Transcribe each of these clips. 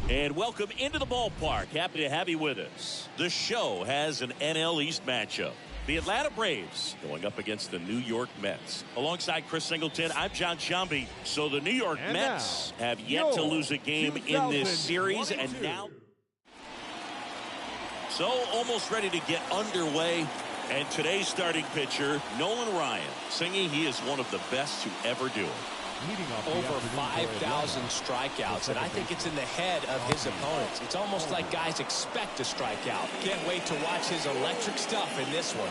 And welcome into the ballpark. Happy to have you with us. The show has an NL East matchup. The Atlanta Braves going up against the New York Mets. Alongside Chris Singleton, I'm John Shambi. So the New York Mets have yet to lose a game in this series, and now so almost ready to get underway. And today's starting pitcher, Nolan Ryan, singing he is one of the best to ever do it. Over 5,000 strikeouts, and I think it's in the head of his opponents. It's almost like guys expect to strike out. Can't wait to watch his electric stuff in this one.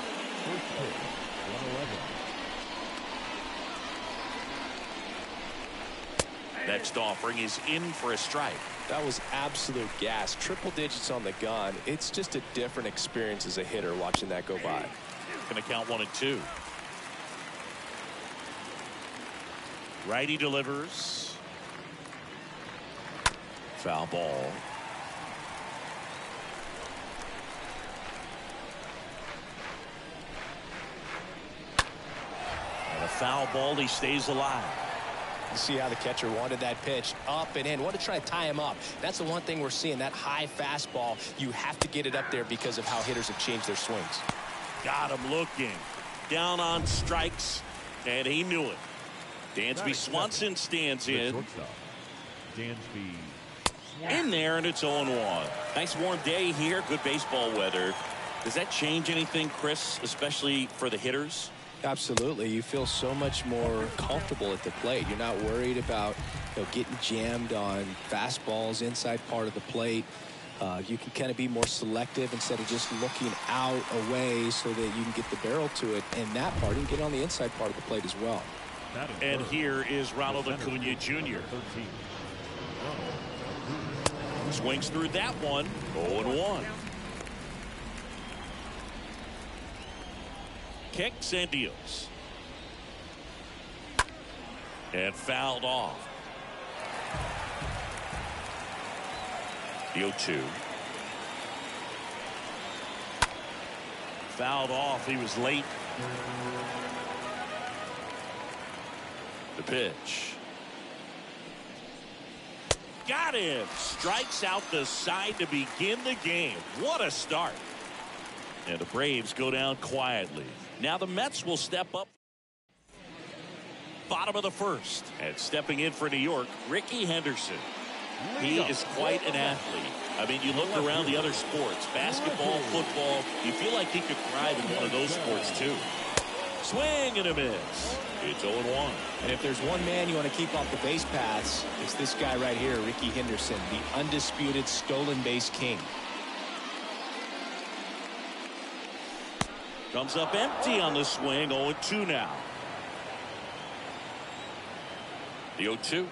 Next offering is in for a strike. That was absolute gas. Triple digits on the gun. It's just a different experience as a hitter watching that go by. Going to count 1-2. Righty delivers. Foul ball. And a foul ball. He stays alive. You see how the catcher wanted that pitch up and in. Want to try to tie him up. That's the one thing we're seeing. That high fastball, you have to get it up there because of how hitters have changed their swings. Got him looking. Down on strikes, and he knew it. Dansby Swanson stands in. In there, and it's 0-1. Nice warm day here. Good baseball weather. Does that change anything, Chris, especially for the hitters? Absolutely. You feel so much more comfortable at the plate. You're not worried about getting jammed on fastballs inside part of the plate. You can kind of be more selective instead of just looking out away so that you can get the barrel to it. And that part, you can get on the inside part of the plate as well. And here is Ronald Acuna Jr. Swings through that one. 0-1. Kicks and deals. And fouled off. The 0-2. Fouled off. He was late. The pitch. Got him. Strikes out the side to begin the game. What a start. And the Braves go down quietly. Now the Mets will step up. Bottom of the first. And stepping in for New York, Ricky Henderson. He is quite an athlete. I mean, you look around the other sports, basketball, football, you feel like he could thrive in one of those sports too. Swing and a miss. It's 0-1. And if there's one man you want to keep off the base paths, it's this guy right here, Ricky Henderson, the undisputed stolen base king. Comes up empty on the swing. 0-2 now. The 0-2.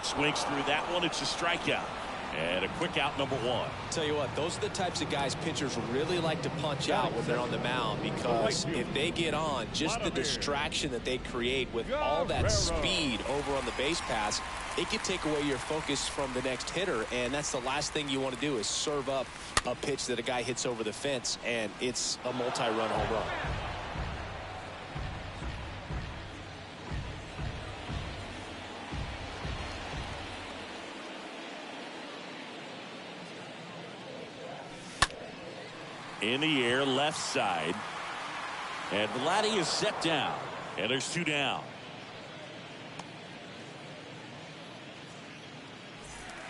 Swings through that one. It's a strikeout. And a quick out, number 1. Tell you what, those are the types of guys pitchers really like to punch out when they're on the mound, because if they get on, just the distraction that they create with all that speed over on the base pass, it can take away your focus from the next hitter, and that's the last thing you want to do is serve up a pitch that a guy hits over the fence, and it's a multi-run home run. In the air, left side. And Vladimir is set down. And there's 2 down.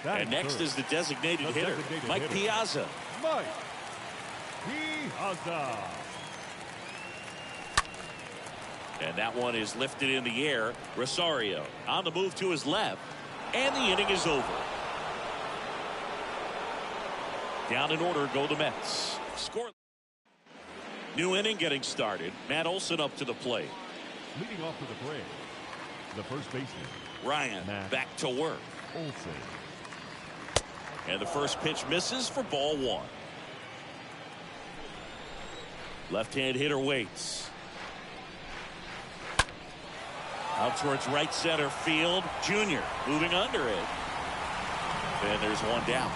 And next is the designated hitter, Mike Piazza. Mike Piazza. And that one is lifted in the air. Rosario on the move to his left. And the inning is over. Down in order go the Mets. Score. New inning getting started. Matt Olson up to the plate. Leading off for the Braves, the first baseman, Ryan back to work. Olson. And the first pitch misses for ball 1. Left-hand hitter waits. Out towards right center field. Jr. moving under it. And there's one down.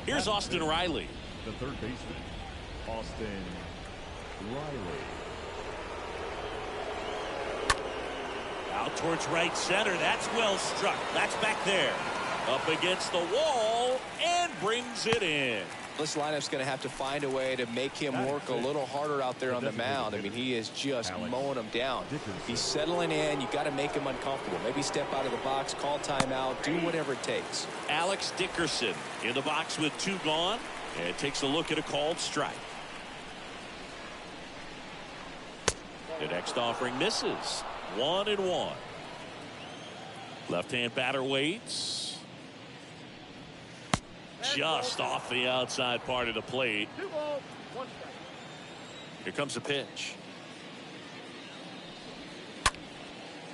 Here's Austin Riley. The third baseman, Austin Riley. Out towards right center. That's well struck. That's back there. Up against the wall and brings it in. This lineup's going to have to find a way to make him work a little harder out there on the mound. I mean, he is just mowing him down. He's settling in. You got to make him uncomfortable. Maybe step out of the box, call timeout, do whatever it takes. Alex Dickerson in the box with 2 gone and takes a look at a called strike. The next offering misses. 1-1. Left-hand batter waits. Just off the outside part of the plate. 2 balls, 1 strike. Here comes the pitch.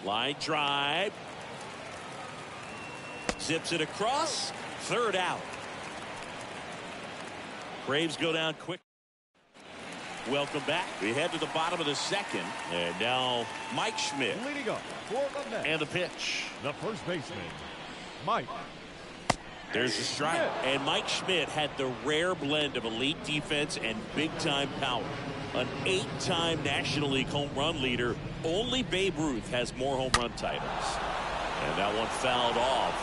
Line drive. Zips it across. 3rd out. Braves go down quick. Welcome back. We head to the bottom of the 2nd. And now Mike Schmidt. Leading up for the Mets. And the pitch. The first baseman, Mike. There's a strike. And Mike Schmidt had the rare blend of elite defense and big-time power. An 8-time National League home run leader. Only Babe Ruth has more home run titles. And that one fouled off.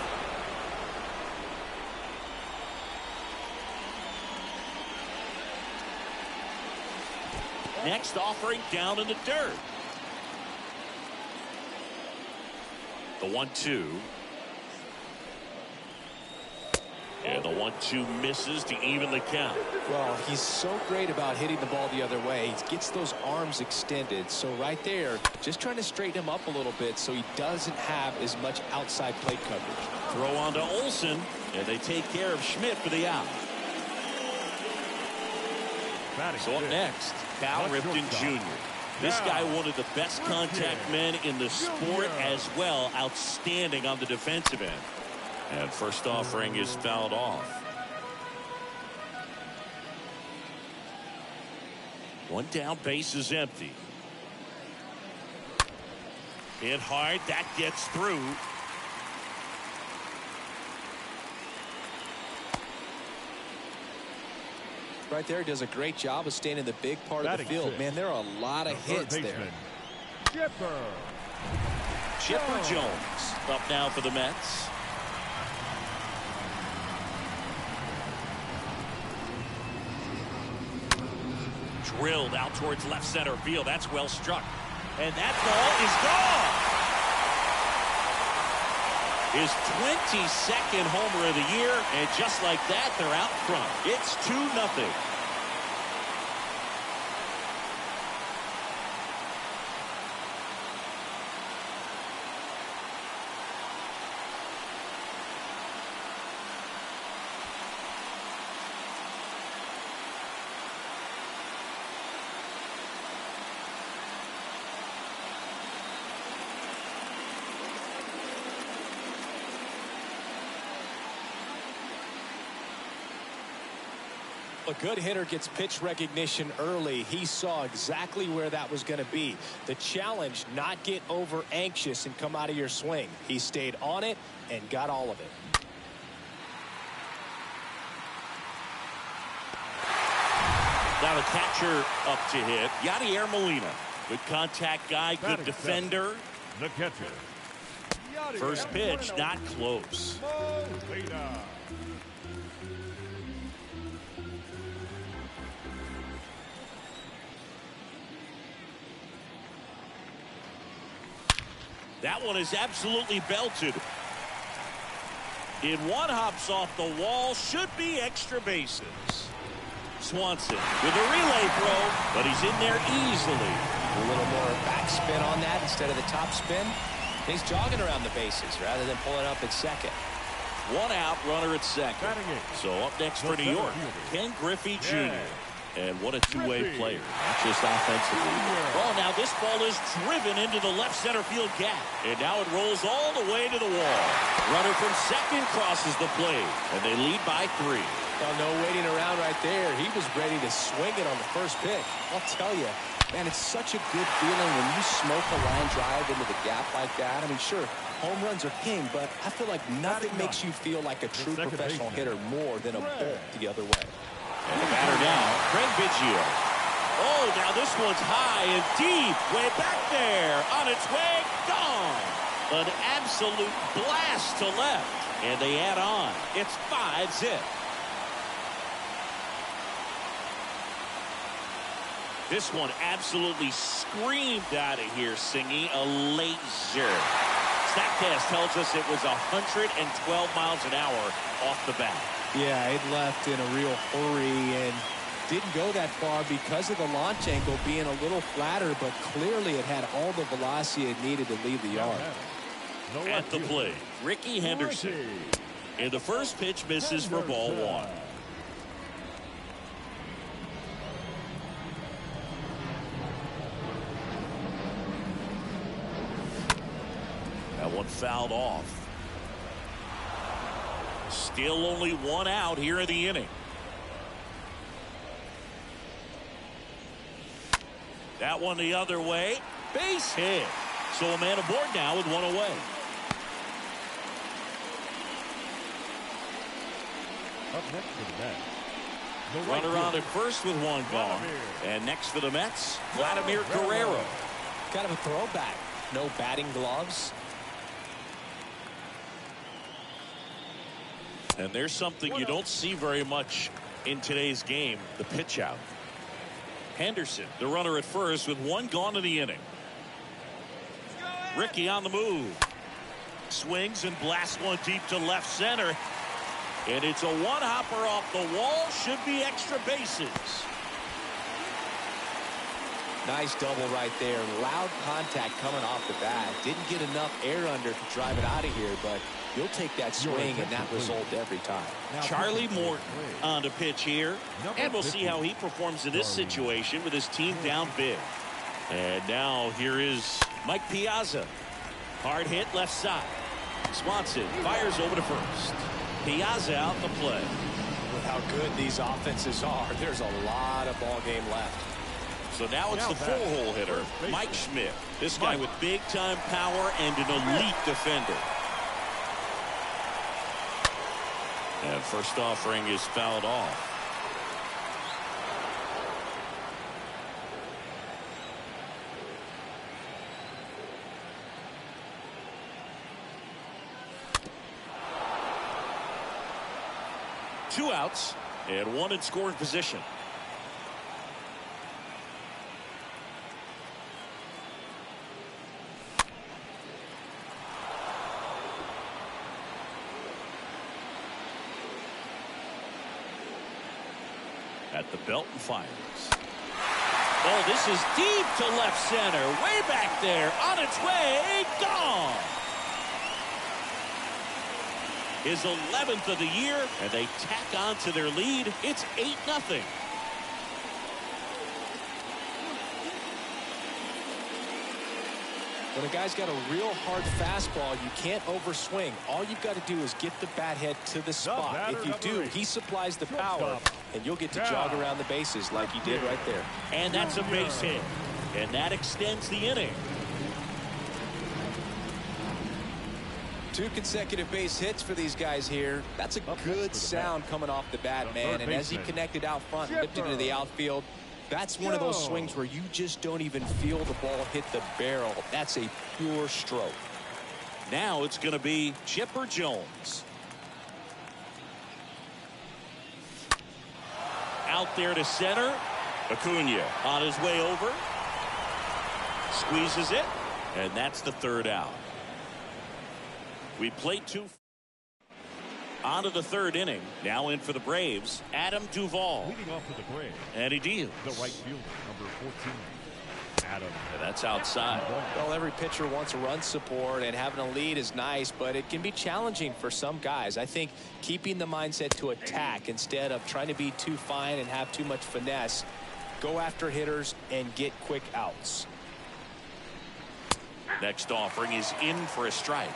Next offering down in the dirt. The 1-2. And the 1-2 misses to even the count. Well, he's so great about hitting the ball the other way. He gets those arms extended. So right there, just trying to straighten him up a little bit so he doesn't have as much outside plate coverage. Throw on to Olsen, and they take care of Schmidt for the out. So up next, Cal Ripken Jr. This guy, one of the best contact men in the sport as well. Outstanding on the defensive end. And first offering is fouled off. 1 down, base is empty. Hit hard, that gets through. Right there, does a great job of staying in the big part of the field. Man, there are a lot of hits there. Chipper Jones up now for the Mets. Drilled out towards left center field. That's well struck. And that ball is gone. His 22nd homer of the year. And just like that, they're out front. It's 2-0. A good hitter gets pitch recognition early. He saw exactly where that was going to be. The challenge, not get over anxious and come out of your swing. He stayed on it and got all of it. Now the catcher up to hit. Yadier Molina. Good contact guy, good defender. The catcher. First pitch, not close. Molina. That one is absolutely belted. In one, hops off the wall. Should be extra bases. Swanson with a relay throw, but he's in there easily. A little more backspin on that instead of the top spin. He's jogging around the bases rather than pulling up at second. 1 out, runner at second. So up next for New York, Ken Griffey Jr. And what a two-way player, not just offensively. Oh, now this ball is driven into the left center field gap. And now it rolls all the way to the wall. Runner from second crosses the plate, and they lead by 3. Well, no waiting around right there. He was ready to swing it on the first pitch. I'll tell you, man, it's such a good feeling when you smoke a line drive into the gap like that. I mean, sure, home runs are king, but I feel like nothing makes you feel like a true professional hitter more than a bolt the other way. And the batter now, Griffey Jr. Oh, now this one's high and deep, way back there, on its way, gone. An absolute blast to left, and they add on. It's 5-zip. This one absolutely screamed out of here, singing a laser. StatCast tells us it was 112 miles an hour off the bat. Yeah, it left in a real hurry and didn't go that far because of the launch angle being a little flatter, but clearly it had all the velocity it needed to leave the yard. At the plate, Ricky Henderson. And the first pitch misses for ball 1. That one fouled off. Still only 1 out here in the inning. That one the other way. Base hit. So a man aboard now with 1 away. Up next for the Mets. The Runner on at first with 1 gone. And next for the Mets, Vladimir Guerrero. Kind of a throwback. No batting gloves. And there's something you don't see very much in today's game, the pitch out. Henderson, the runner at first with 1 gone in the inning. Ricky on the move. Swings and blasts one deep to left center. And it's a 1-hopper off the wall. Should be extra bases. Nice double right there. Loud contact coming off the bat. Didn't get enough air under to drive it out of here, but you'll take that swing and that result every time. Charlie Morton on the pitch here. And we'll see how he performs in this situation with his team down big. And now here is Mike Piazza. Hard hit left side. Swanson fires over to first. Piazza out the play. With how good these offenses are, there's a lot of ball game left. So now it's the 4-hole hitter, Mike Schmidt. This guy with big-time power and an elite defender. And first offering is fouled off. Two outs and 1 in scoring position. At the belt and fires. Oh, this is deep to left center. Way back there. On its way. Gone. His 11th of the year, and they tack on to their lead. It's 8-0. When a guy's got a real hard fastball, you can't overswing. All you've got to do is get the bat head to the spot. If you do, he supplies the power, and you'll get to jog around the bases like he did right there. And that's a base hit. And that extends the inning. 2 consecutive base hits for these guys here. That's a good sound coming off the bat, man. And as he connected out front, lifted into the outfield, that's one of those swings where you just don't even feel the ball hit the barrel. That's a pure stroke. Now it's going to be Chipper Jones. Out there to center. Acuna on his way over. Squeezes it. And that's the 3rd out. We played 2. On to the 3rd inning. Now in for the Braves, Adam Duvall. Leading off for the Braves. And he deals. The right fielder, number 14. And that's outside. Well, every pitcher wants run support, and having a lead is nice, but it can be challenging for some guys. I think keeping the mindset to attack instead of trying to be too fine and have too much finesse, go after hitters and get quick outs. Next offering is in for a strike.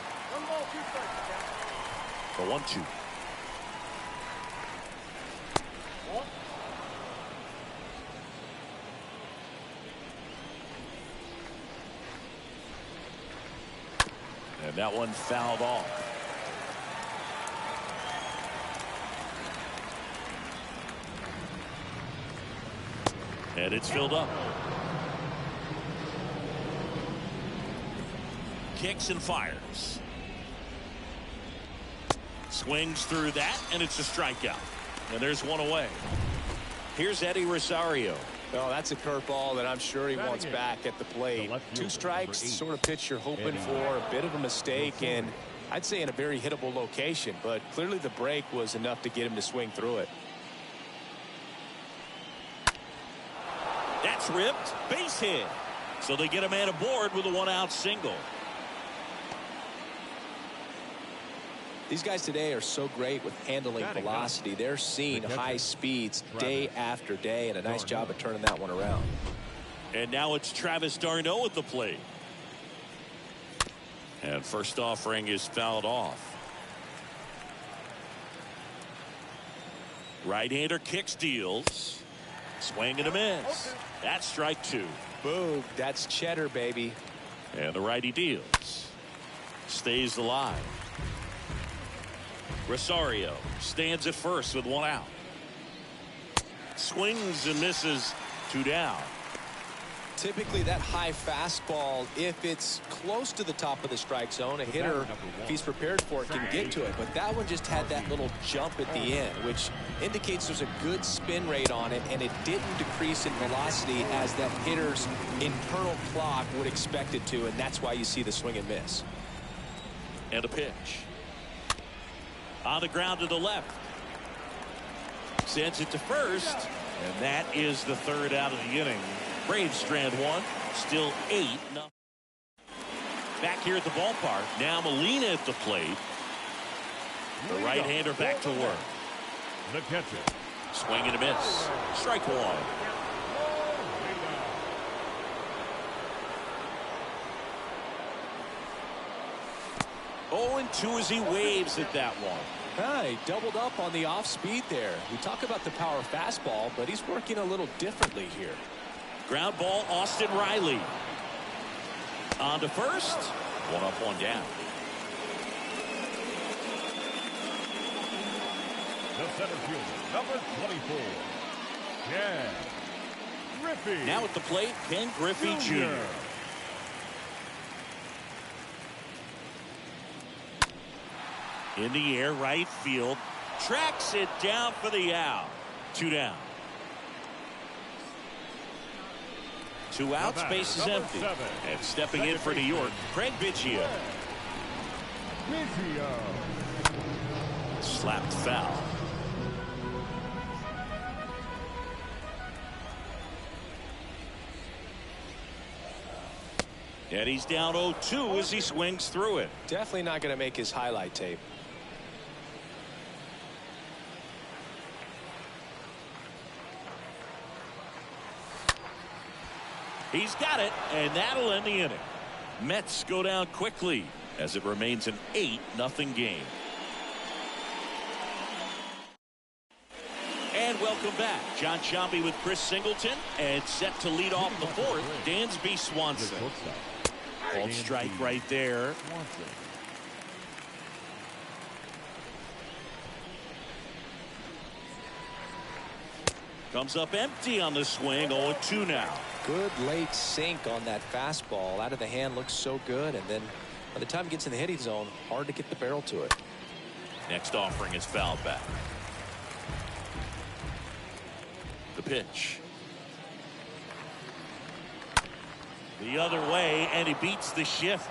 The 1-2. And that one fouled off. And it's filled up. Kicks and fires. Swings through that, and it's a strikeout. And there's one away. Here's Eddie Rosario. Well, that's a curveball that I'm sure he wants back at the plate. 2 strikes, sort of pitch you're hoping for, a bit of a mistake, and I'd say in a very hittable location, but clearly the break was enough to get him to swing through it. That's ripped. Base hit. So they get a man aboard with a 1-out single. These guys today are so great with handling velocity. They're seeing high speeds day after day, and a nice job of turning that one around. And now it's Travis d'Arnaud at the plate. And first offering is fouled off. Right-hander kicks, deals. Swing and a miss. That's strike 2. Boom. That's cheddar, baby. And the righty deals. Stays alive. Rosario stands at first with 1 out. Swings and misses, 2 down. Typically that high fastball, if it's close to the top of the strike zone, a hitter, if he's prepared for it, can get to it. But that one just had that little jump at the end, which indicates there's a good spin rate on it, and it didn't decrease in velocity as that hitter's internal clock would expect it to, and that's why you see the swing and miss. And a pitch. On the ground to the left. Sends it to first. And that is the 3rd out of the inning. Braves strand 1. Still 8-0. Back here at the ballpark. Now Molina at the plate. The right-hander back to work. The catcher. Swing and a miss. Strike 1. 0-2 as he waves at that one. He doubled up on the off speed there. We talk about the power fastball, but he's working a little differently here. Ground ball, Austin Riley. On to first. 1 up, 1 down. The center fielder, number 24. Yeah. Griffey. Now at the plate, Ken Griffey Jr. In the air, right field. Tracks it down for the out. 2 down. 2 outs, base is empty. 7. And stepping in for New York, Craig Biggio. Slapped foul. And he's down 0-2 as he swings through it. Definitely not going to make his highlight tape. He's got it, and that'll end the inning. Mets go down quickly as it remains an 8-0 game. And welcome back. John Sciambi with Chris Singleton, and set to lead off the 4th, Dansby Swanson. Called strike right there. Comes up empty on the swing. 0-2 now. Good late sink on that fastball. Out of the hand, looks so good, and then by the time it gets in the hitting zone, hard to get the barrel to it. Next offering is fouled back. The pitch. The other way, and he beats the shift.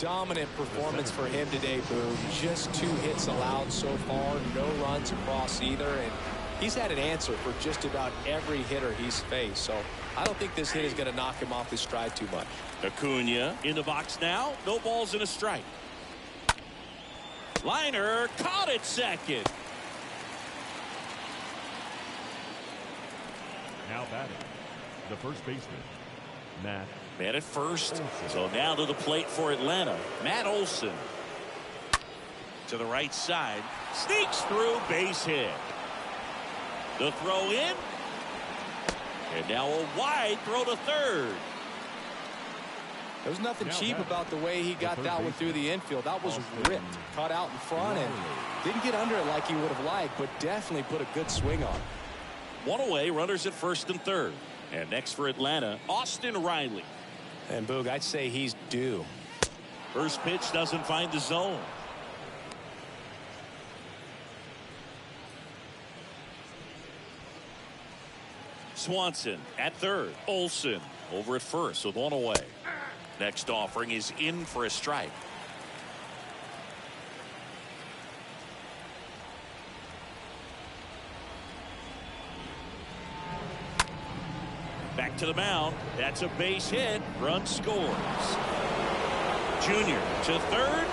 dominant performance for him today, Boone. Just 2 hits allowed so far, no runs across either, and he's had an answer for just about every hitter he's faced. So I don't think this hit is going to knock him off his stride too much. Acuna in the box now. No balls and a strike. Liner caught at second. Now batting, the first baseman, Matt. Man at first. Olsen. So now to the plate for Atlanta. Matt Olson. To the right side. Sneaks through, base hit. The throw in. And now a wide throw to third. There was nothing Now cheap batting, about the way he got that one through the infield. That was ripped, caught out in front, and didn't get under it like he would have liked, but definitely put a good swing on. One away, runners at first and third. And next for Atlanta, Austin Riley. And Boog, I'd say he's due. First pitch doesn't find the zone. Swanson at third. Olson over at first with one away. Next offering is in for a strike. Back to the mound. That's a base hit. Run scores. Jr. to third.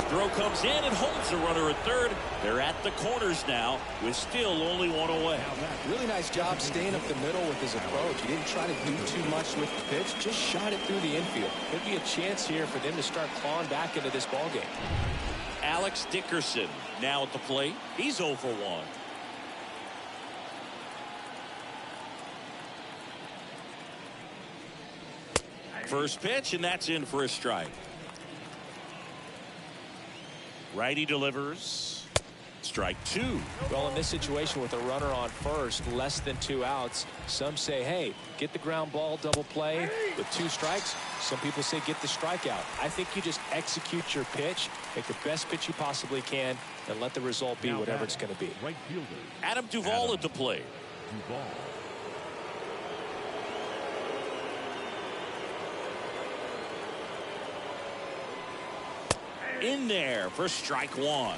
Throw comes in and holds the runner at third. They're at the corners now with still only one away. Really nice job staying up the middle with his approach. He didn't try to do too much with the pitch, just shot it through the infield. Could be a chance here for them to start clawing back into this ballgame. Alex Dickerson now at the plate. He's 0 for 1. First pitch, and that's in for a strike. Righty delivers. Strike 2. Well, in this situation with a runner on first, less than 2 outs, some say, hey, get the ground ball, double play with 2 strikes. Some people say get the strikeout. I think you just execute your pitch, make the best pitch you possibly can, and let the result be whatever it's going to be. Right fielder, Adam Duvall at the plate. Duvall. In there for strike 1.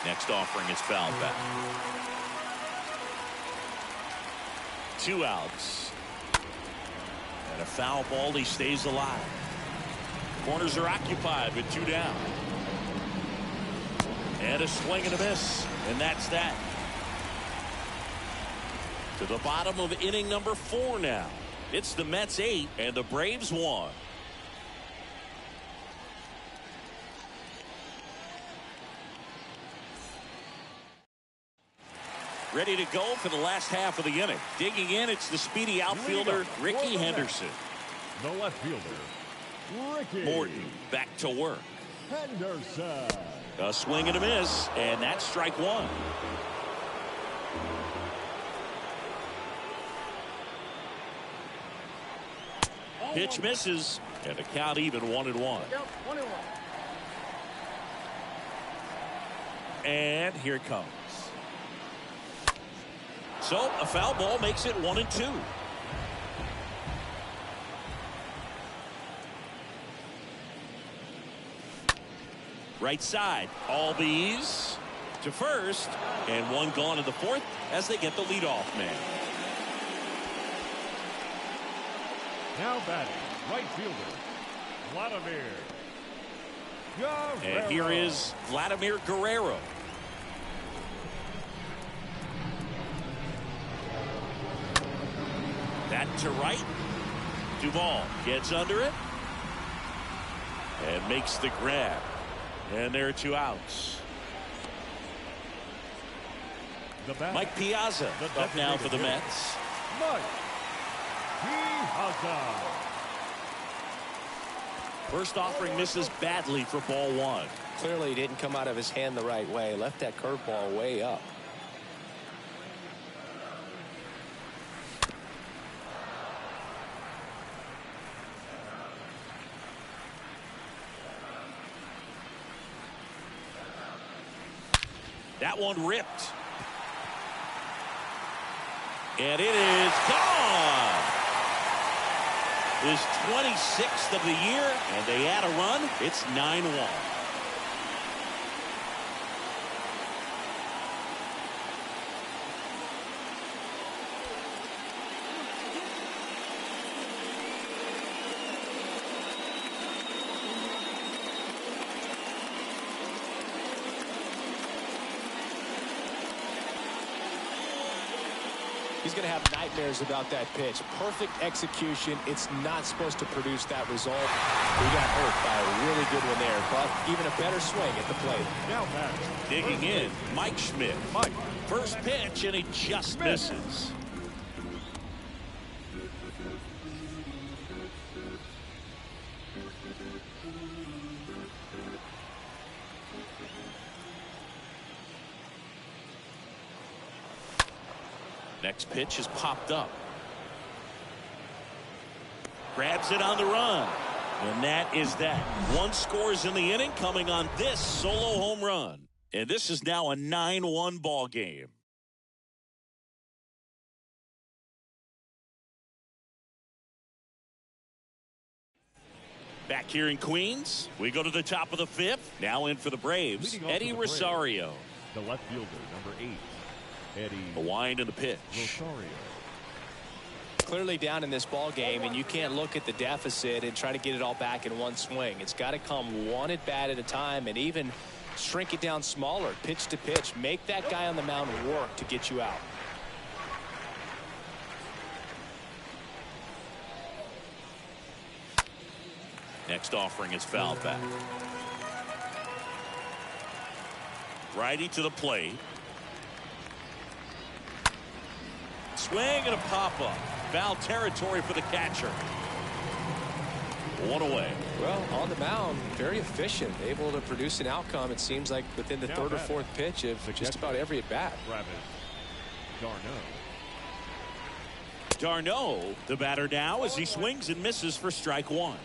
Next offering is fouled back. 2 outs. And a foul ball. He stays alive. Corners are occupied with 2 down. And a swing and a miss. And that's that. To the bottom of inning number 4 now. It's the Mets 8 and the Braves 1. Ready to go for the last half of the inning. Digging in, it's the speedy outfielder, Ricky Henderson. The left fielder, Ricky Morton back to work. Henderson. A swing and a miss, and that's strike 1. Pitch misses, and the count even 1-1. And here it comes. So a foul ball makes it 1-2. Right side, Albies to first, and 1 gone in the 4th as they get the leadoff man. Now batting, right fielder, Vladimir. Guerrero. And here is Vladimir Guerrero. That to right. Duvall gets under it and makes the grab. And there are 2 outs. Mike Piazza up now for the Mets. Mike Piazza. First offering misses badly for ball 1. Clearly, he didn't come out of his hand the right way. Left that curveball way up. That one ripped. And it is gone. His 26th of the year, and they add a run. It's 9-1. He's going to have nightmares about that pitch. Perfect execution. It's not supposed to produce that result. He got hurt by a really good one there, but even a better swing at the plate. Now back. Digging in, Mike Schmidt. First pitch, and he just misses. Next pitch is popped up. Grabs it on the run. And that is that. One scores in the inning coming on this solo home run. And this is now a 9-1 ball game. Back here in Queens, we go to the top of the fifth. Now in for the Braves, Eddie Rosario. The left fielder, number 8. Eddie. The wind and the pitch. Rosario. Clearly down in this ball game, and you can't look at the deficit and try to get it all back in one swing. It's got to come one at bat at a time, and even shrink it down smaller, pitch to pitch. Make that guy on the mound work to get you out. Next offering is fouled back. Righty to the plate. Swing and a pop-up. Foul territory for the catcher. One away. Well, on the mound, very efficient, able to produce an outcome, it seems like, within the third or fourth pitch of just about every at-bat. Darno, the batter now, as he swings and misses for strike one.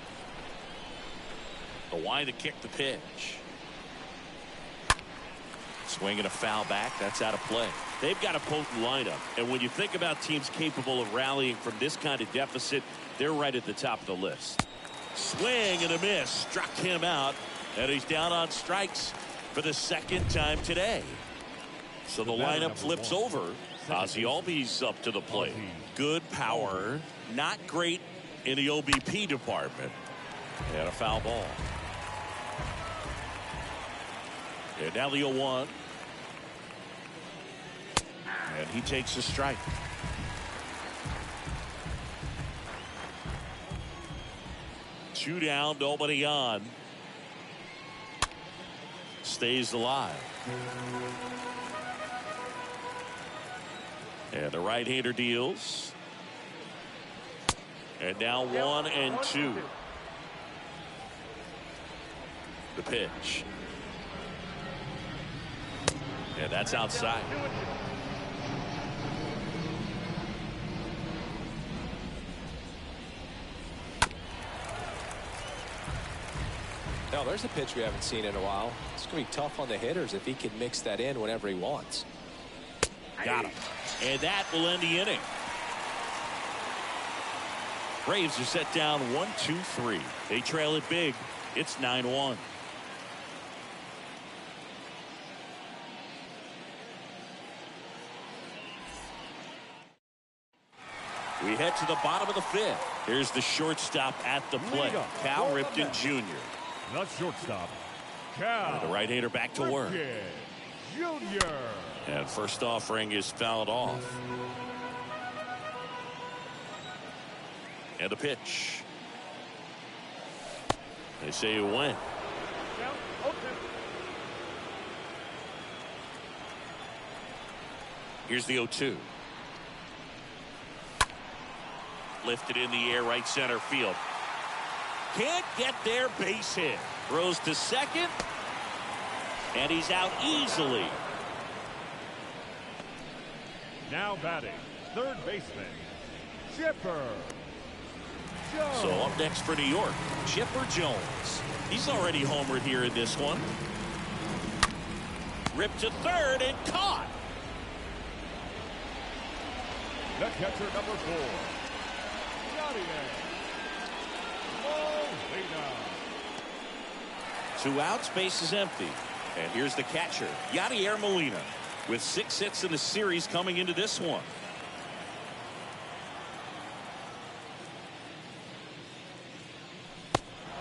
The wind to kick the pitch. Swing and a foul back. That's out of play. They've got a potent lineup. And when you think about teams capable of rallying from this kind of deficit, they're right at the top of the list. Swing and a miss. Struck him out. And he's down on strikes for the second time today. So the lineup flips over. Ozzie Albies up to the plate. Good power. Not great in the OBP department. And a foul ball. And now the 0-1. And he takes a strike. Two down, nobody on. Stays alive. And the right-hander deals. And now 1-2. The pitch. And that's outside. Now there's a pitch we haven't seen in a while. It's going to be tough on the hitters if he can mix that in whenever he wants. Got him. And that will end the inning. Braves are set down 1-2-3. They trail it big. It's 9-1. We head to the bottom of the fifth. Here's the shortstop at the plate, Cal Ripken Jr. The shortstop, Cal. And the right-hander back to work. Jr. And first offering is fouled off. And the pitch. They say it went. Here's the 0-2. Lifted in the air, right center field. Can't get there, base hit. Throws to second. And he's out easily. Now batting, third baseman, Chipper Jones. So up next for New York, Chipper Jones. He's already homered here in this one. Ripped to third and caught. The catcher, number 4. Two outs, base is empty. And here's the catcher, Yadier Molina, with 6 hits in the series coming into this one.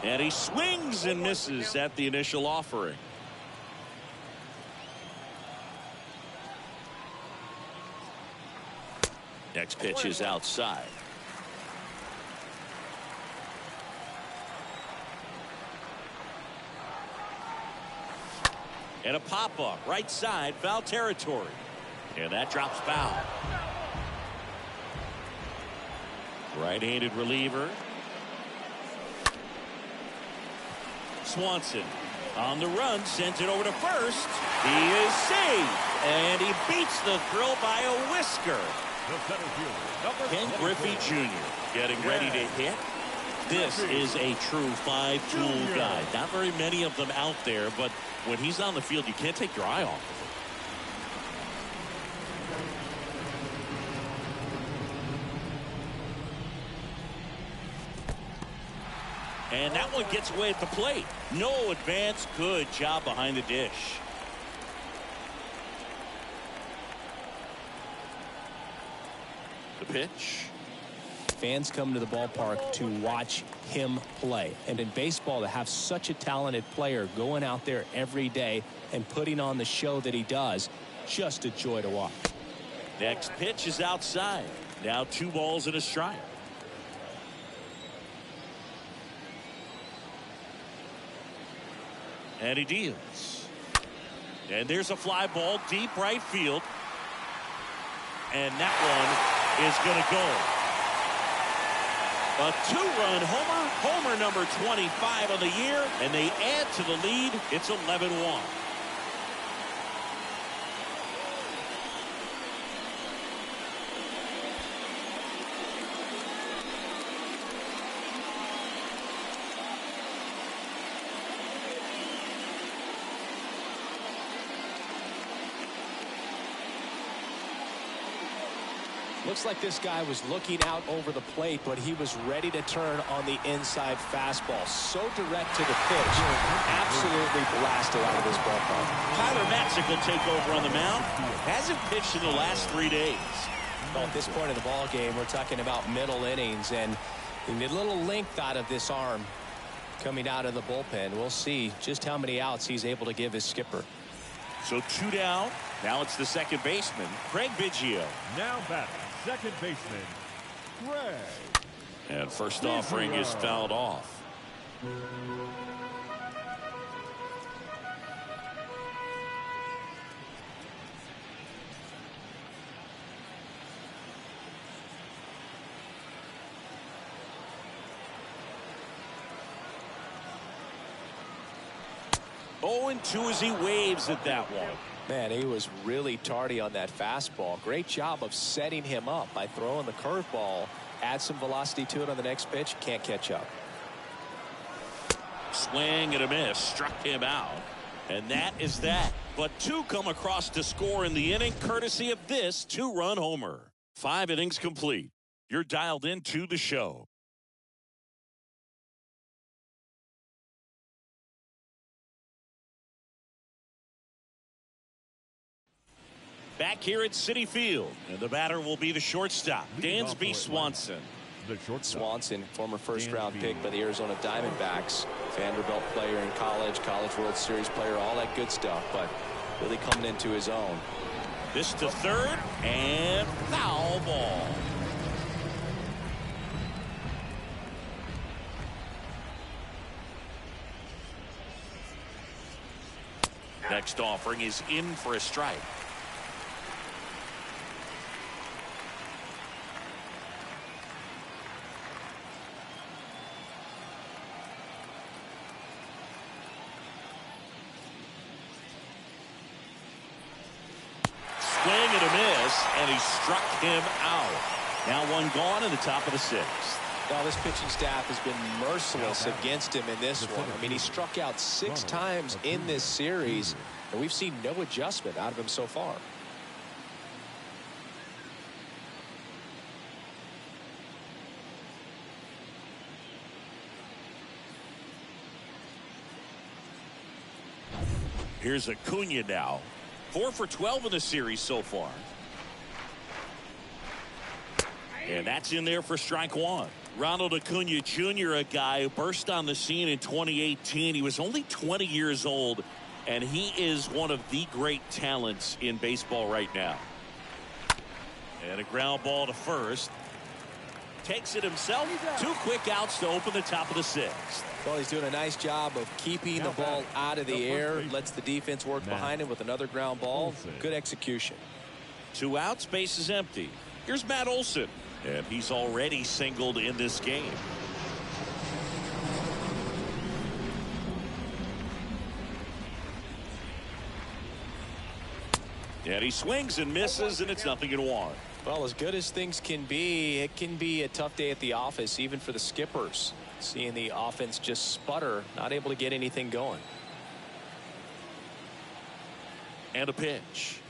And he swings and misses at the initial offering. Next pitch is outside. And a pop-up, right side, foul territory. And that drops foul. Right-handed reliever. Swanson on the run, sends it over to first. He is saved. And he beats the throw by a whisker. Ken Griffey Jr. getting ready to hit. This is a true 5-tool guy. Not very many of them out there, but when he's on the field, you can't take your eye off of him. And that one gets away at the plate. No advance. Good job behind the dish. The pitch. Fans come to the ballpark to watch him play. And in baseball, to have such a talented player going out there every day and putting on the show that he does, just a joy to watch. Next pitch is outside. Now 2 balls and a strike. And he deals. And there's a fly ball deep right field. And that one is going to go. A 2-run homer number 25 on the year, and they add to the lead. It's 11-1. Looks like this guy was looking out over the plate, but he was ready to turn on the inside fastball. So direct to the pitch. Absolutely blasted out of this ballpark. Tyler Matzik will take over on the mound. Hasn't pitched in the last 3 days. Well, at this point of the ball game, we're talking about middle innings, and a little length out of this arm coming out of the bullpen. We'll see just how many outs he's able to give his skipper. So 2 down. Now it's the second baseman, Craig Biggio. Now batting, second baseman, Craig. And first offering is fouled off. And 2 as he waves at that one. Man, he was really tardy on that fastball. Great job of setting him up by throwing the curveball. Add some velocity to it on the next pitch. Can't catch up. Swing and a miss. Struck him out. And that is that. But 2 come across to score in the inning, courtesy of this 2-run homer. 5 innings complete. You're dialed into the show. Back here at Citi Field, and the batter will be the shortstop, Dansby Swanson. Swanson, former first-round pick by the Arizona Diamondbacks, Vanderbilt player in college, College World Series player, all that good stuff, but really coming into his own. This to third, and foul ball. Next offering is in for a strike. Swing and a miss, and he struck him out. Now 1 gone in the top of the 6th. Well, this pitching staff has been merciless against him in this one. I mean, he struck out 6 times in this series, and we've seen no adjustment out of him so far. Here's Acuna now. 4 for 12 in the series so far. And that's in there for strike one. Ronald Acuna Jr., a guy who burst on the scene in 2018. He was only 20 years old, and he is one of the great talents in baseball right now. And a ground ball to first. Takes it himself. 2 quick outs to open the top of the 6th. Well, he's doing a nice job of keeping the ball out of the air. Lets the defense work behind him with another ground ball. Good execution. 2 outs, base is empty. Here's Matt Olson. And he's already singled in this game. And he swings and misses, and it's 0-1. Well, as good as things can be, it can be a tough day at the office, even for the skippers. Seeing the offense just sputter, not able to get anything going. And a pitch.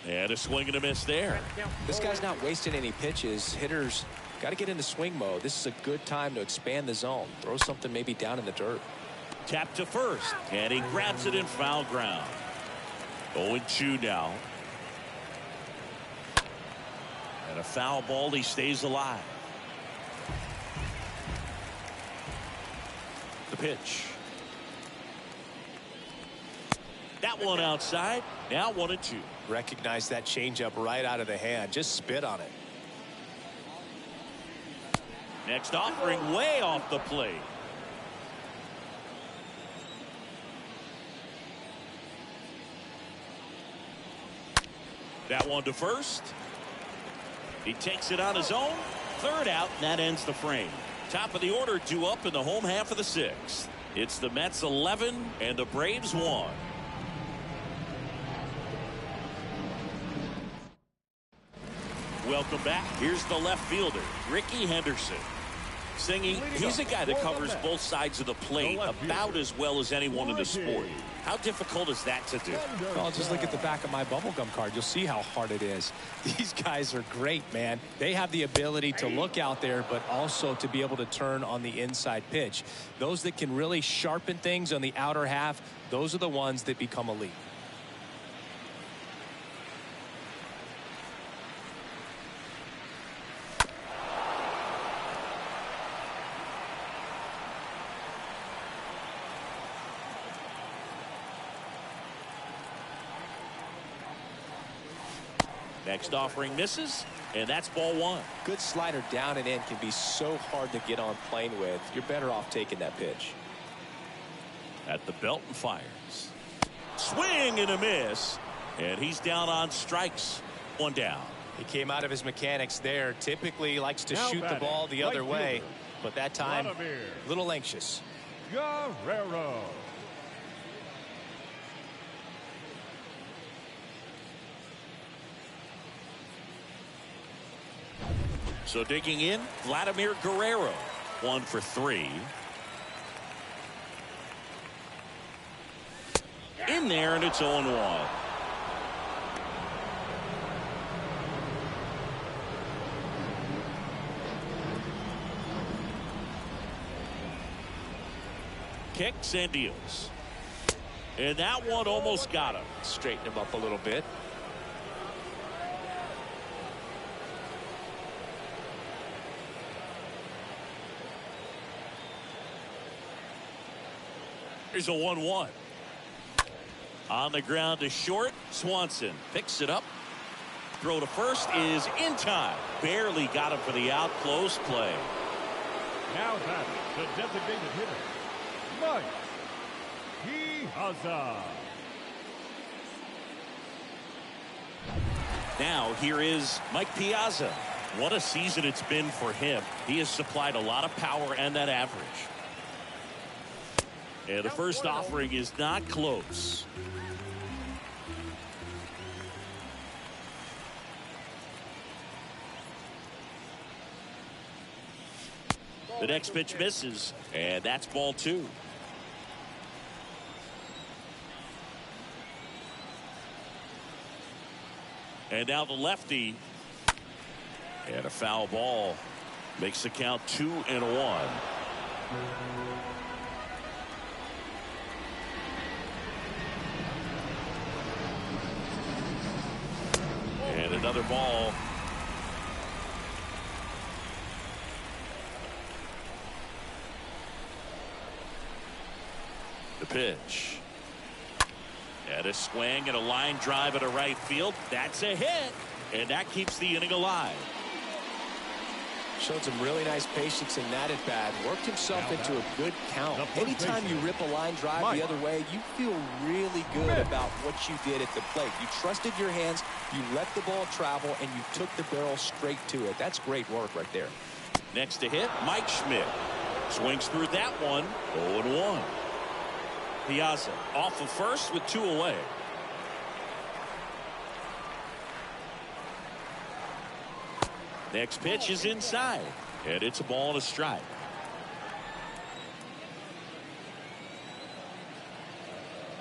And a swing and a miss there. This guy's not wasting any pitches. Hitters got to get into swing mode. This is a good time to expand the zone. Throw something maybe down in the dirt. Tap to first, and he grabs it in foul ground. 0-2 now. And a foul ball, he stays alive. The pitch. That one outside. Now 1-2. Recognize that changeup right out of the hand. Just spit on it. Next offering way off the plate. That one to first. He takes it on his own. 3rd out, and that ends the frame. Top of the order, due up in the home half of the 6th. It's the Mets 11 and the Braves 1. Welcome back. Here's the left fielder, Ricky Henderson. Singing, he's a guy that covers both sides of the plate about as well as anyone in the sport. How difficult is that to do? Well, just look at the back of my bubblegum card. You'll see how hard it is. These guys are great, man. They have the ability to look out there, but also to be able to turn on the inside pitch. Those that can really sharpen things on the outer half, those are the ones that become elite. Next offering misses, and that's ball 1. Good slider down and in can be so hard to get on plane with. You're better off taking that pitch. At the belt and fires. Swing and a miss, and he's down on strikes. 1 down. He came out of his mechanics there. Typically he likes to shoot the ball the other way, but that time Vladimir. a little anxious. Guerrero. So digging in, Vladimir Guerrero, 1 for 3. In there, and it's 0-1. Kicks and deals. And that one almost got him. Straighten him up a little bit. Here's a 1-1. On the ground to short. Swanson picks it up. Throw to first is in time. Barely got him for the out. Close play. Now batting, the designated hitter, Mike Piazza. Now here is Mike Piazza. What a season it's been for him. He has supplied a lot of power and that average. And the first offering is not close. The next pitch misses, and that's ball 2. And now the lefty. And a foul ball makes the count 2-1. Another ball. The pitch. And a swing and a line drive at a right field. That's a hit. And that keeps the inning alive. Showed some really nice patience in that at bat. Worked himself into a good count. Anytime you rip a line drive the other way, you feel really good about what you did at the plate. You trusted your hands, you let the ball travel, and you took the barrel straight to it. That's great work right there. Next to hit, Mike Schmidt. Swings through that one. 0-1. Piazza off of first with 2 away. Next pitch is inside, and it's a ball and a strike.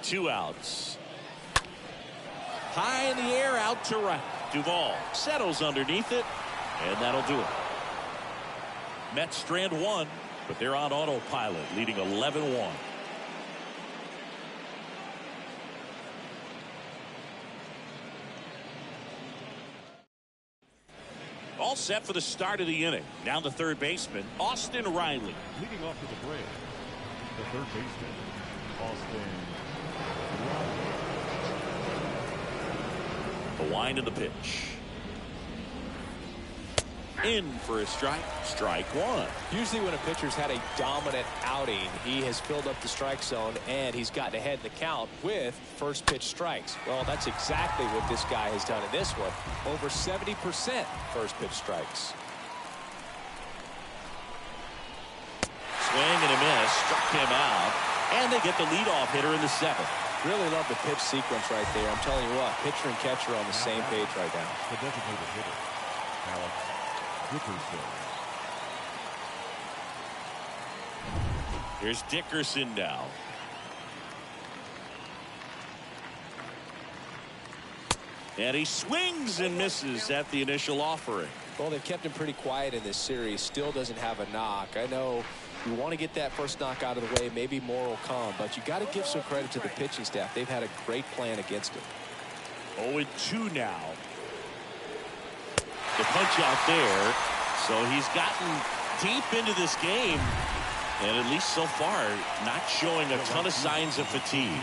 Two outs. High in the air, out to right. Duvall settles underneath it, and that'll do it. Mets strand one, but they're on autopilot, leading 11-1. All set for the start of the inning. Now the third baseman, Austin Riley. Leading off to the break, the third baseman, Austin Riley. The wind of the pitch. In for a strike. Strike one. Usually when a pitcher's had a dominant outing, he has filled up the strike zone and he's gotten ahead in the count with first pitch strikes. Well, that's exactly what this guy has done in this one. Over 70% first pitch strikes. Swing and a miss. Struck him out. And they get the leadoff hitter in the seventh. Really love the pitch sequence right there. I'm telling you what, pitcher and catcher are on the same page right now. The designated hitter, Alex Dickerson. Here's Dickerson now. And he swings and misses at the initial offering. Well, they've kept him pretty quiet in this series. Still doesn't have a knock. I know you want to get that first knock out of the way. Maybe more will come, but you got to give some credit to the pitching staff. They've had a great plan against him. 0-2 now. The punch out there. So he's gotten deep into this game, and at least so far not showing a ton of signs of fatigue.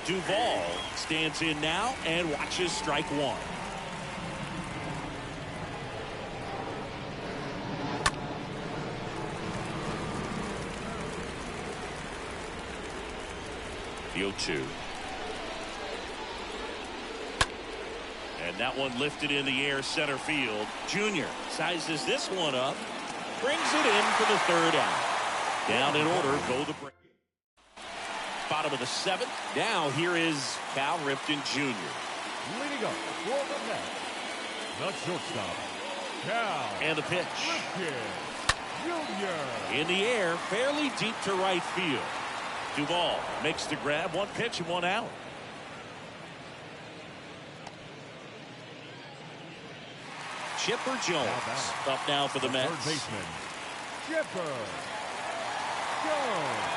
Duvall stands in now and watches strike one. The 0-2. And that one lifted in the air center field. Jr. sizes this one up. Brings it in for the third out. Down in order go the break. Bottom of the seventh. Now here is Cal Ripken Jr. Leading up for the Mets, the shortstop, Cal And the pitch. Ripken Jr. In the air, fairly deep to right field. Duvall makes the grab. One pitch and one out. Chipper Jones up now for the Mets. Third baseman, Chipper Jones.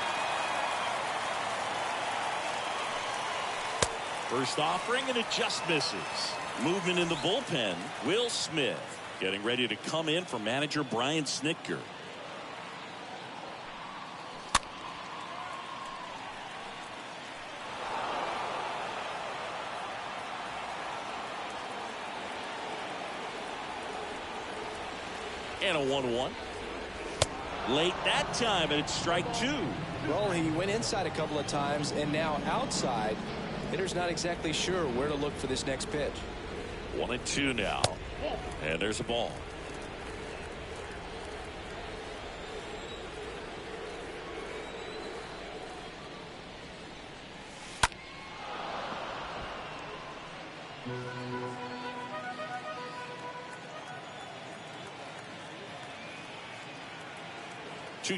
First offering, and it just misses. Movement in the bullpen. Will Smith getting ready to come in for manager Brian Snitker. And a 1-1. Late that time, and it's strike two. Well, he went inside a couple of times, and now outside. Hitter's not exactly sure where to look for this next pitch. 1-2 now. And there's a ball.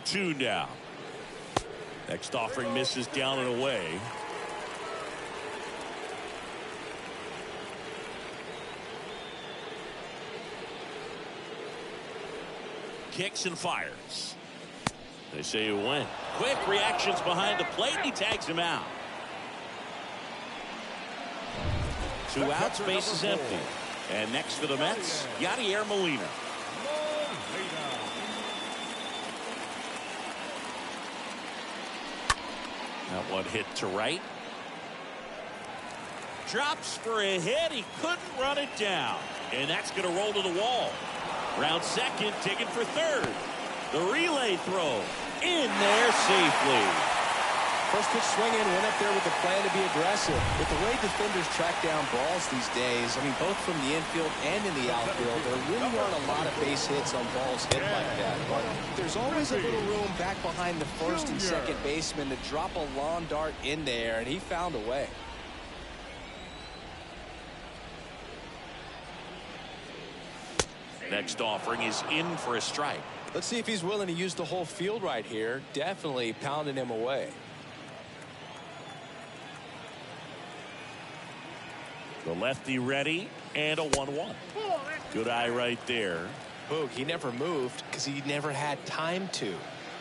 Two now. Next offering misses down and away. Kicks and fires. They say you win. Quick reactions behind the plate, and he tags him out. 2 outs, base is empty. And next for the Mets, Vladimir Molina. That one hit to right. Drops for a hit. He couldn't run it down. And that's going to roll to the wall. Round second, taken for third. The relay throw in there safely. First pitch swinging, went up there with the plan to be aggressive. With the way defenders track down balls these days, I mean, both from the infield and in the outfield, there really aren't a lot of base hits on balls hit like that. But there's always a little room back behind the first and second baseman to drop a lawn dart in there, and he found a way. Next offering is in for a strike. Let's see if he's willing to use the whole field right here. Definitely pounding him away. The lefty ready, and a 1-1. Good eye right there. Boog, he never moved because he never had time to.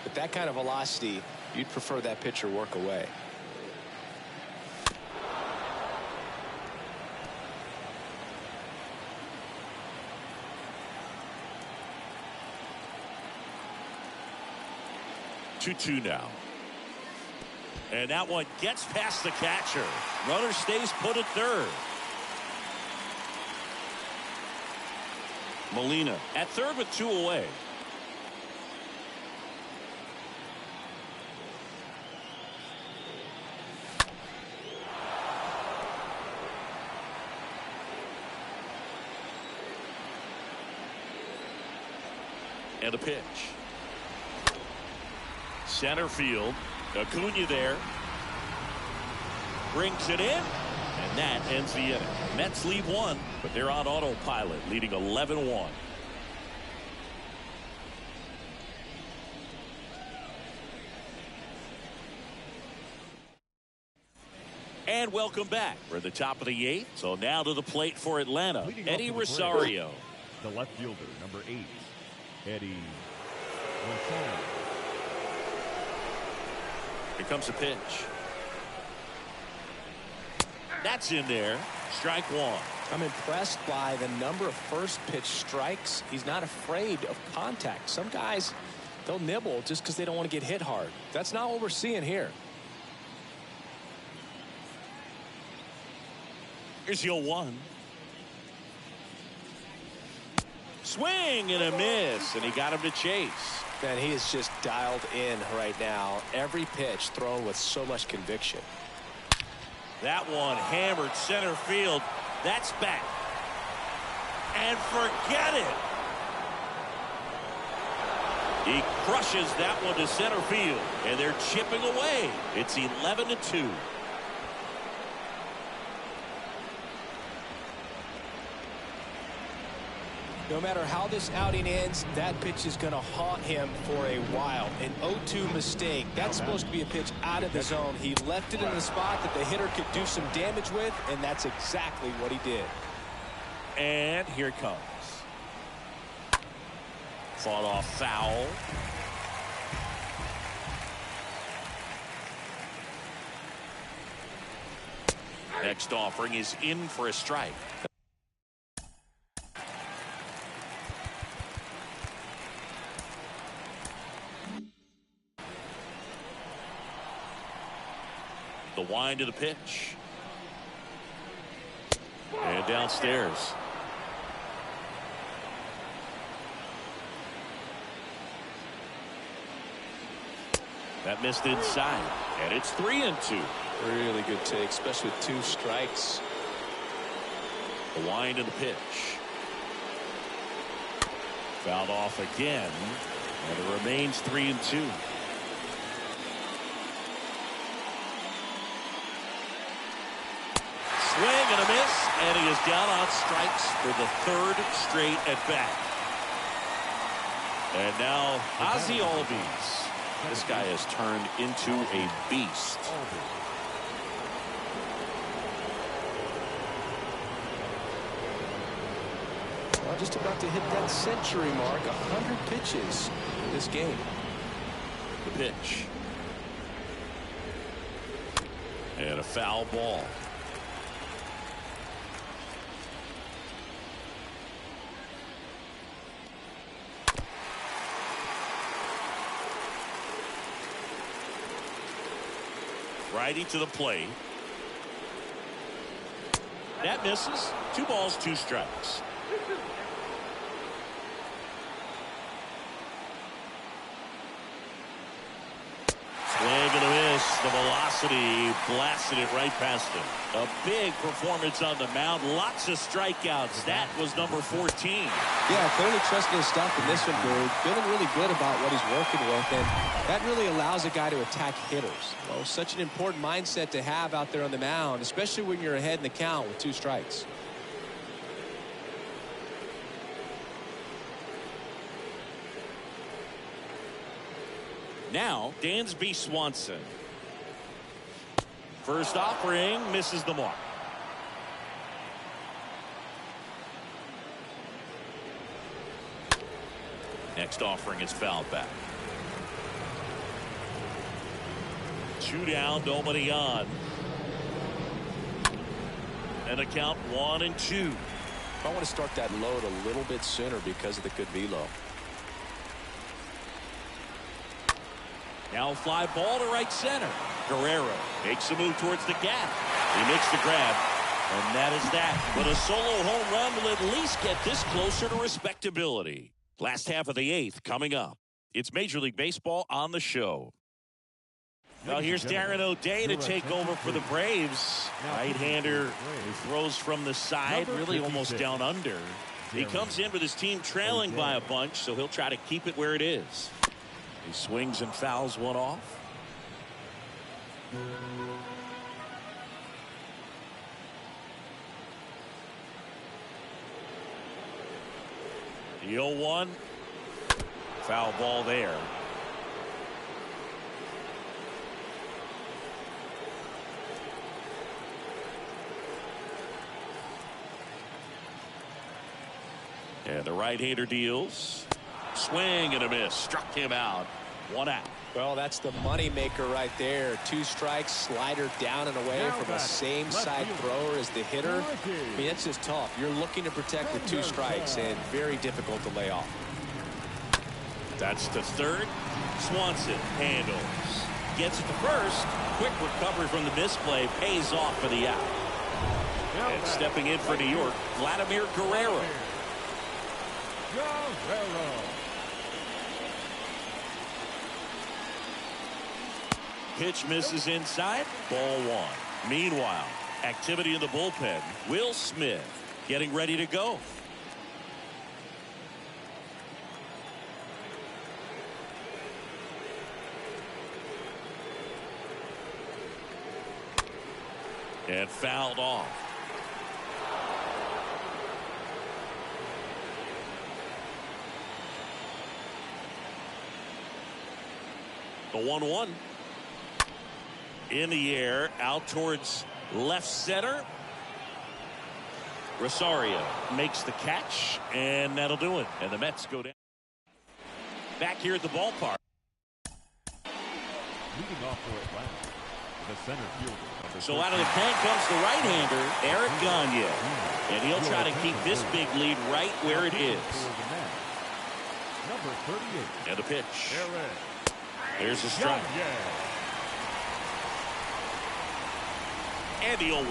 With that kind of velocity, you'd prefer that pitcher work away. Two now. And that one gets past the catcher. Runner stays put at third. Molina at third with 2 away. And a pitch. Center field. Acuna there. Brings it in. And that ends the inning. Mets leave 1, but they're on autopilot, leading 11-1. And welcome back. We're at the top of the 8th. So now to the plate for Atlanta. Eddie Rosario. The left fielder, number 8, Eddie Rosario. Here comes the pitch. That's in there. Strike 1. I'm impressed by the number of first pitch strikes. He's not afraid of contact. Some guys, they'll nibble just because they don't want to get hit hard. That's not what we're seeing here. Here's the 0-1. Swing and a miss, and he got him to chase. Man, he is just dialed in right now. Every pitch thrown with so much conviction. That one hammered center field. That's back. And forget it. He crushes that one to center field, and they're chipping away. It's 11-2. No matter how this outing ends, that pitch is going to haunt him for a while. An 0-2 mistake. That's supposed to be a pitch out of the zone. He left it in a spot that the hitter could do some damage with, and that's exactly what he did. And here it comes. Fought off foul. Next offering is in for a strike. The wind of the pitch. And downstairs. That missed inside. And it's 3-2. Really good take, especially with 2 strikes. The wind of the pitch. Fouled off again. And it remains 3-2. Swing and a miss, and he is down on strikes for the 3rd straight at bat. And now Ozzie Albies. This guy has turned into a beast. Well, just about to hit that century mark. 100 pitches in this game. The pitch. And a foul ball. Righty to the plate. That misses. 2 balls, 2 strikes. Swing and a miss. The velocity blasted it right past him. A big performance on the mound. Lots of strikeouts. That was number 14. Yeah, clearly trusting his stuff in this one, dude. Feeling really good about what he's working with, and that really allows a guy to attack hitters. Well, such an important mindset to have out there on the mound, especially when you're ahead in the count with 2 strikes. Now, Dansby Swanson. First offering misses the mark. Next offering is fouled back. 2 down, nobody on. And a count 1-2. I want to start that load a little bit sooner because of the good velo. Now a fly ball to right center. Guerrero makes a move towards the gap. He makes the grab, and that is that. But a solo home run will at least get this closer to respectability. Last half of the 8th coming up. It's Major League Baseball on the show. Well, here's Darren O'Day to take over for the Braves. Right-hander who throws from the side, really almost down under. He comes in with his team trailing by a bunch, so he'll try to keep it where it is. He swings and fouls one off. The 0-1. Foul ball there. And the right-hander deals. Swing and a miss. Struck him out. 1 out. Well, that's the money maker right there. 2 strikes, slider down and away from a same side thrower as the hitter. I mean, it's just tough. You're looking to protect with 2 strikes and very difficult to lay off. That's to third. Swanson handles. Gets it to first. Quick recovery from the misplay. Pays off for the out. And stepping in for New York, Vladimir Guerrero. Pitch misses inside. Ball 1. Meanwhile, activity in the bullpen. Will Schmidt getting ready to go. And fouled off. The 1-1. In the air, out towards left center. Rosario makes the catch, and that'll do it. And the Mets go down. Back here at the ballpark. Leading off for Atlanta, the center fielder. So out of the pen comes the right-hander, Eric Gagne. And he'll try to keep this big lead right where it is. Number 38. And a pitch. There's a strike. And the 0-1.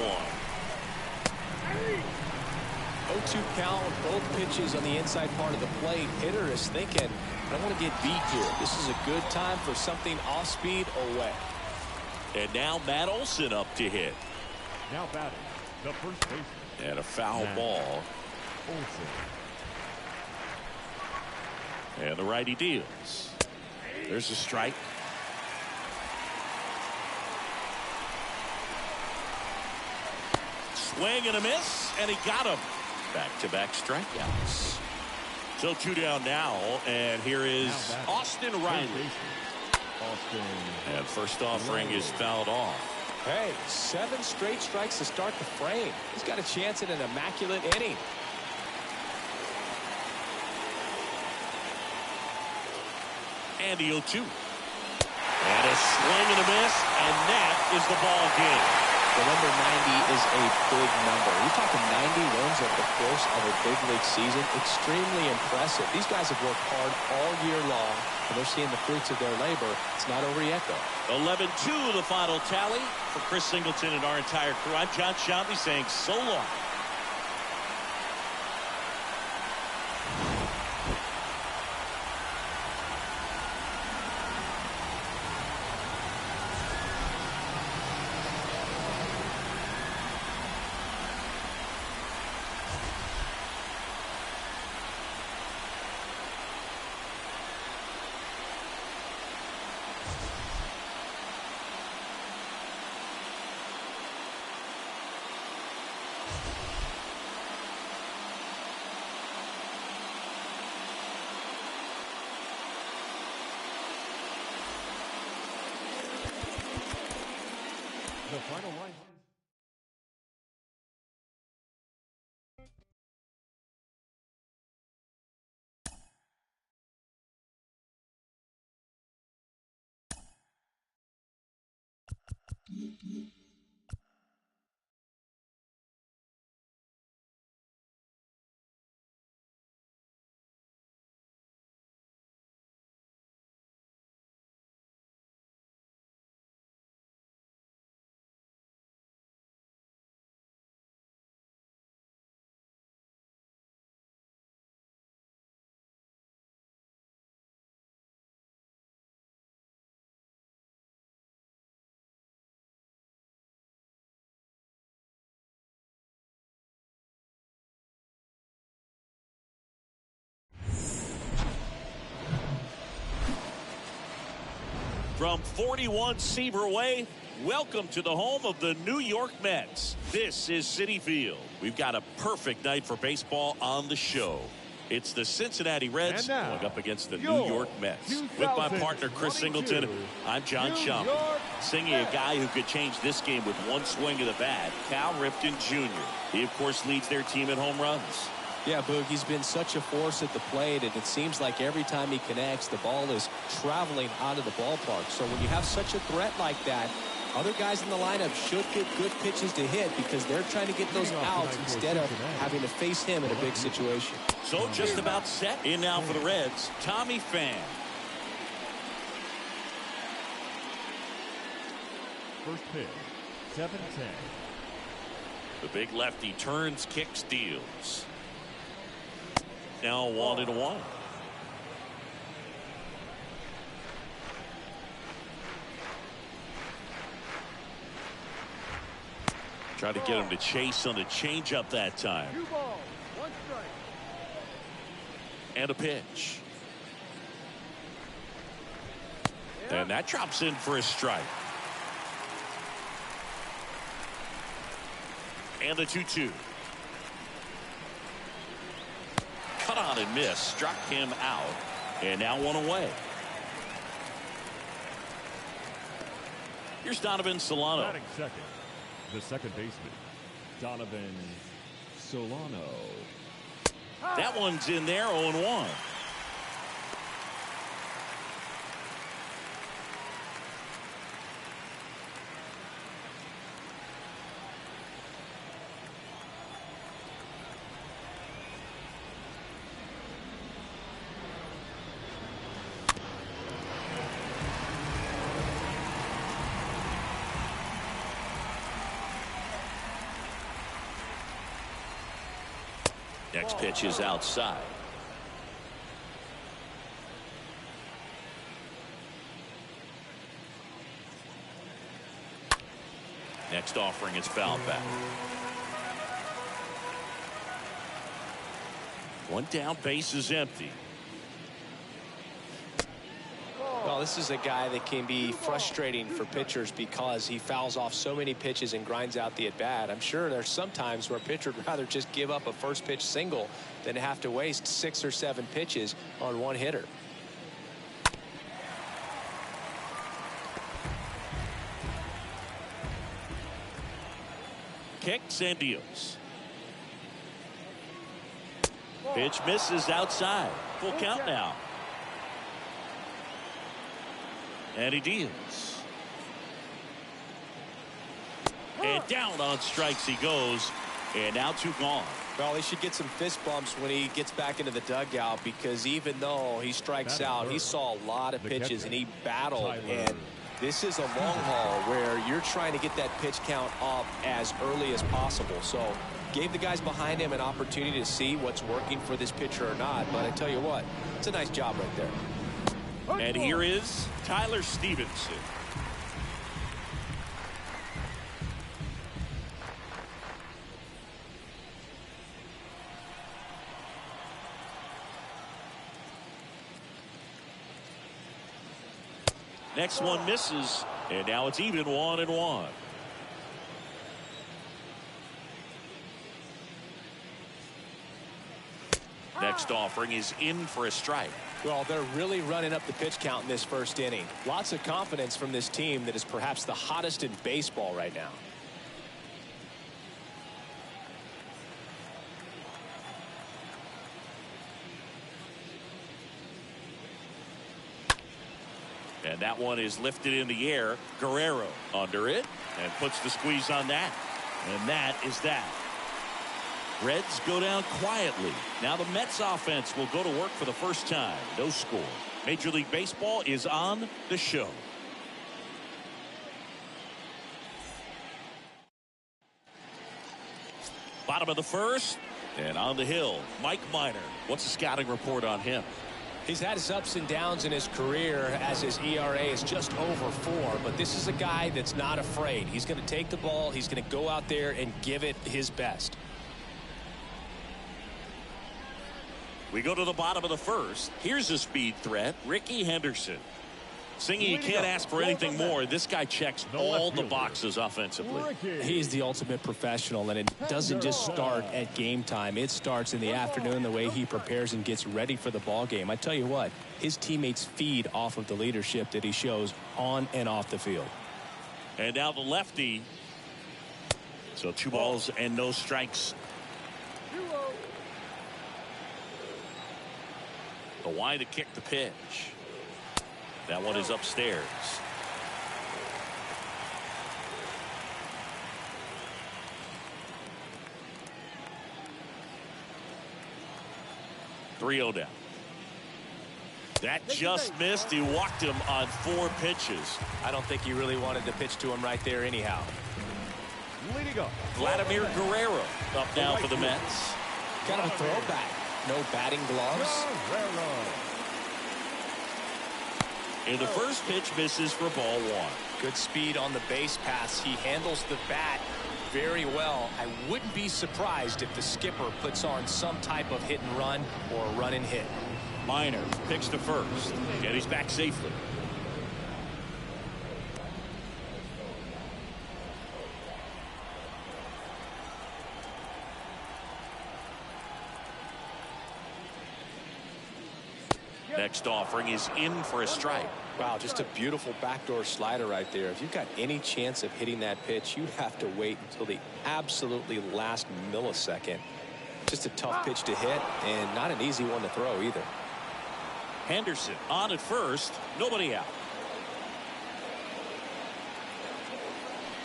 0-2 count, both pitches on the inside part of the plate. Hitter is thinking, I don't want to get beat here. This is a good time for something off speed away. And now Matt Olson up to hit. Now batting, the first baseman. And a foul ball. Olson. And the righty deals. There's a strike. Swing and a miss, and he got him. Back-to-back strikeouts. So 2 down now, and here is Austin Riley. And first offering is fouled off. Hey, 7 straight strikes to start the frame. He's got a chance at an immaculate inning. And the 0-2. And a swing and a miss, and that is the ball game. the number 90 is a big number. We're talking 90 wins over the course of a big league season. Extremely impressive. These guys have worked hard all year long, and they're seeing the fruits of their labor. It's not over yet, though. 11-2 the final tally for Chris Singleton and our entire crew. I'm John Shelby saying so long. The final line. From 41 Seaver Way, welcome to the home of the New York Mets. This is Citi Field. We've got a perfect night for baseball on the show. It's the Cincinnati Reds going up against the New York Mets. With my partner, Chris Singleton, I'm John Shelby. Singing a guy who could change this game with one swing of the bat, Cal Ripken Jr. He, of course, leads their team in home runs. Yeah, Boog, he's been such a force at the plate, and it seems like every time he connects, the ball is traveling out of the ballpark. So when you have such a threat like that, other guys in the lineup should get good pitches to hit because they're trying to get those outs instead of having to face him in a big situation. So just about set. In now for the Reds, Tommy Pham. First pitch, 7-10. The big lefty turns, kicks, deals. Now 1-1. Try to get him to chase on the changeup that time. 2 balls, 1 strike. And a pitch. And that drops in for a strike. And the 2-2. Cut on and miss. Struck him out. And now 1 away. Here's Donovan Solano. Batting second, the second baseman, Donovan Solano. That one's in there, 0-1. Next pitch is outside. Next offering is fouled back. One down, base is empty. Well, this is a guy that can be frustrating for pitchers because he fouls off so many pitches and grinds out the at-bat. I'm sure there's some times where a pitcher would rather just give up a first pitch single than have to waste 6 or 7 pitches on one hitter. Kicks and deals. Pitch misses outside. Full count now. And he deals. And down on strikes he goes. And now 2 gone. Well, he should get some fist bumps when he gets back into the dugout, because even though he strikes out, he saw a lot of pitches and he battled. And this is a long haul where you're trying to get that pitch count up as early as possible. So gave the guys behind him an opportunity to see what's working for this pitcher or not. But I tell you what, it's a nice job right there. And here is Tyler Stevenson. Next one misses, and now it's even 1-1. Next offering is in for a strike. Well, they're really running up the pitch count in this first inning. Lots of confidence from this team that is perhaps the hottest in baseball right now. And that one is lifted in the air. Guerrero under it and puts the squeeze on that. And that is that. Reds go down quietly. Now the Mets offense will go to work for the first time. No score. Major League Baseball is on the show. Bottom of the first. And on the hill, Mike Minor. What's the scouting report on him? He's had his ups and downs in his career, as his ERA is just over 4. But this is a guy that's not afraid. He's going to take the ball. He's going to go out there and give it his best. We go to the bottom of the first. Here's a speed threat, Ricky Henderson. Singing, you can't ask for anything more. This guy checks all the boxes offensively. He's the ultimate professional, and it doesn't just start at game time. It starts in the afternoon, the way he prepares and gets ready for the ball game. I tell you what, his teammates feed off of the leadership that he shows on and off the field. And now the lefty. So 2 balls and no strikes. The wide to kick the pitch. That one is upstairs. .3-0 down. That just missed. He walked him on 4 pitches. I don't think he really wanted to pitch to him right there anyhow. Leading up, Vladimir Guerrero up now for the Mets. Kind of a throwback. No batting gloves. And the first pitch misses for ball 1. Good speed on the base pass. He handles the bat very well. I wouldn't be surprised if the skipper puts on some type of hit and run or run and hit. Minor picks to first, and he's back safely. Next offering is in for a strike. Wow, just a beautiful backdoor slider right there. If you've got any chance of hitting that pitch, you have to wait until the absolutely last millisecond. Just a tough pitch to hit, and not an easy one to throw either. Henderson on at first, nobody out.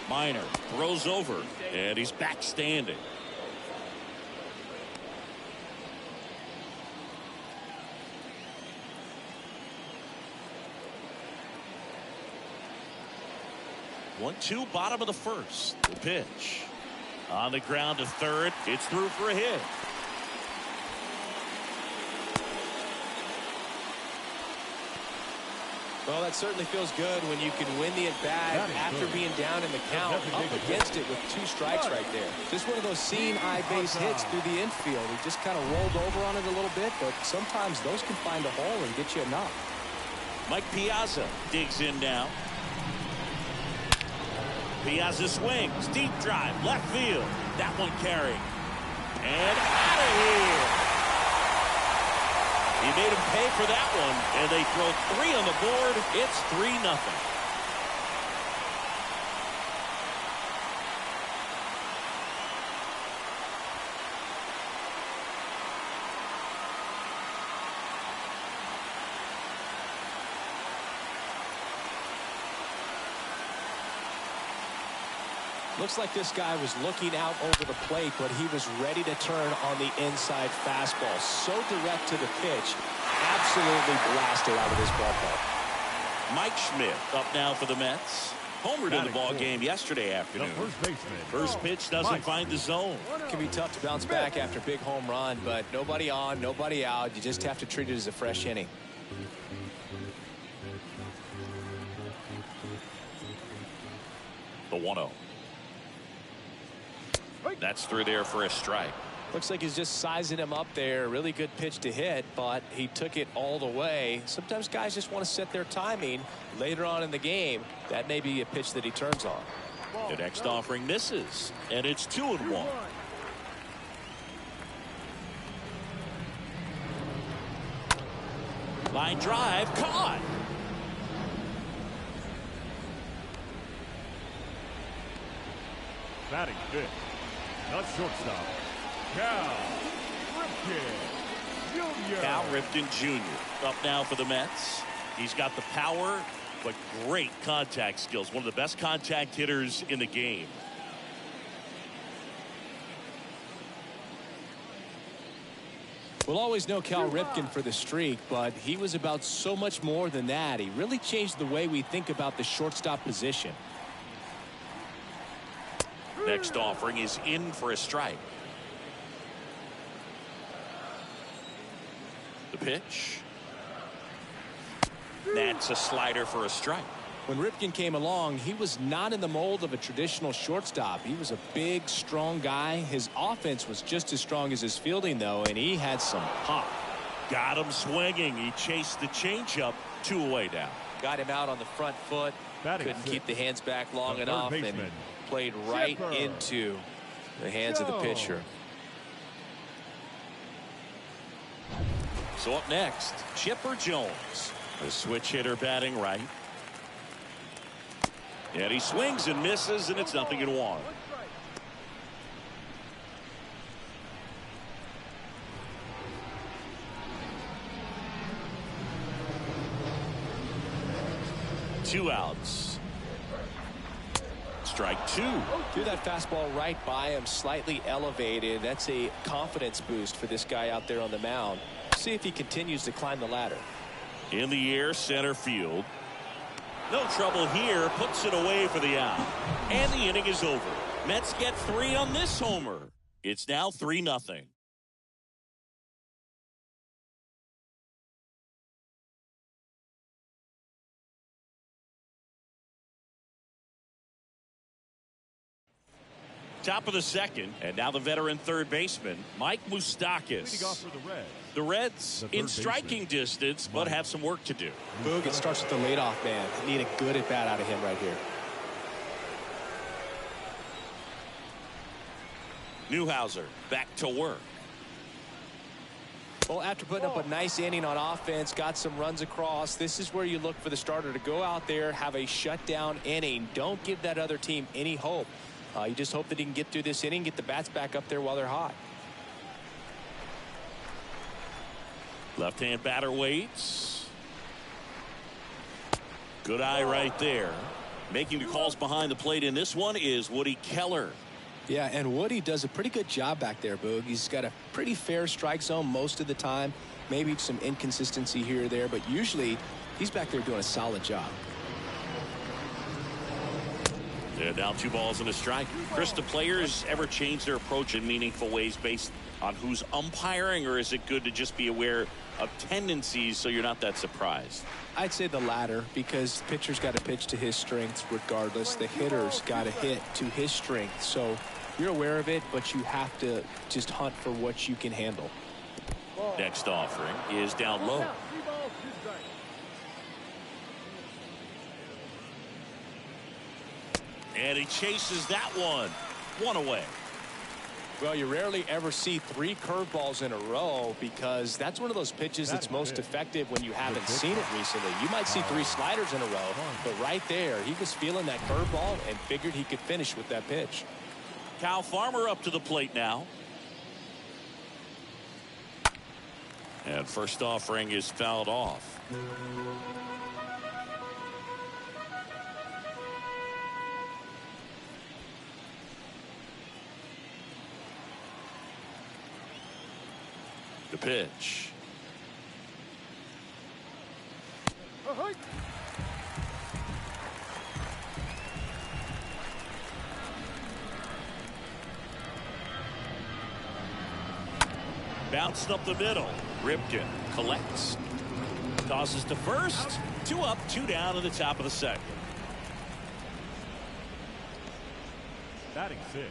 Minor throws over, and he's back standing. One-two, bottom of the first. The pitch on the ground to third. It's through for a hit. Well, that certainly feels good when you can win the at-bat after being down in the count, up against it with 2 strikes right there. Just one of those seeing eye base hits through the infield. He just kind of rolled over on it a little bit, but sometimes those can find a hole and get you a knock. Mike Piazza digs in now. Piazza swings, deep drive, left field. That one carrying. And out of here. He made him pay for that one, and they throw 3 on the board. It's 3-0. Looks like this guy was looking out over the plate, but he was ready to turn on the inside fastball. So direct to the pitch. Absolutely blasted out of this ballpark. Mike Schmidt up now for the Mets. Homered in the ball game yesterday afternoon. First pitch doesn't find the zone. It can be tough to bounce back after a big home run, but nobody on, nobody out. You just have to treat it as a fresh inning. The 1-0. That's through there for a strike. Looks like he's just sizing him up there. Really good pitch to hit, but he took it all the way. Sometimes guys just want to set their timing later on in the game. That may be a pitch that he turns on. The next offering misses, and it's 2-1. Line drive, caught. Batting fifth, the shortstop, Cal Ripken Jr. Cal Ripken Jr. up now for the Mets. He's got the power, but great contact skills. One of the best contact hitters in the game. We'll always know Cal Ripken for the streak, but he was about so much more than that. He really changed the way we think about the shortstop position. Next offering is in for a strike. The pitch. That's a slider for a strike. When Ripken came along, he was not in the mold of a traditional shortstop. He was a big, strong guy. His offense was just as strong as his fielding, though, and he had some pop. Got him swinging. He chased the changeup 2 away down. Got him out on the front foot. Couldn't keep the hands back long enough and played right into the hands of the pitcher. So up next, Chipper Jones, the switch hitter batting right. And he swings and misses, and it's 0-1. Two outs. Strike two. Threw that fastball right by him, slightly elevated. That's a confidence boost for this guy out there on the mound. See if he continues to climb the ladder. In the air, center field. No trouble here. Puts it away for the out. And the inning is over. Mets get 3 on this homer. It's now 3-0. Top of the second, and now the veteran third baseman, Mike Moustakas. The Reds in striking distance, but have some work to do. Boog, it starts with the leadoff man. Need a good at bat out of him right here. Newhouser back to work. Well, after putting up a nice inning on offense, got some runs across, this is where you look for the starter to go out there, have a shutdown inning. Don't give that other team any hope. You just hope that he can get through this inning, get the bats back up there while they're hot. Left-hand batter waits. Good eye right there. Making the calls behind the plate in this one is Woody Keller. Yeah, and Woody does a pretty good job back there, Boog. He's got a pretty fair strike zone most of the time. Maybe some inconsistency here or there, but usually he's back there doing a solid job. They're down 2 balls and a strike. Chris, do players ever change their approach in meaningful ways based on who's umpiring, or is it good to just be aware of tendencies so you're not that surprised? I'd say the latter, because the pitcher's got to pitch to his strengths regardless. The hitter's got to hit to his strength. So you're aware of it, but you have to just hunt for what you can handle. Next offering is down low. And he chases that one. 1 away. Well, you rarely ever see 3 curveballs in a row, because that's one of those pitches that's most effective when you haven't seen it recently. You might see 3 sliders in a row, but right there, he was feeling that curveball and figured he could finish with that pitch. Kyle Farmer up to the plate now. And first offering is fouled off. pitch. Bounced up the middle. Ripken collects. Tosses to first. 2 up, 2 down in the top of the second. Batting 6,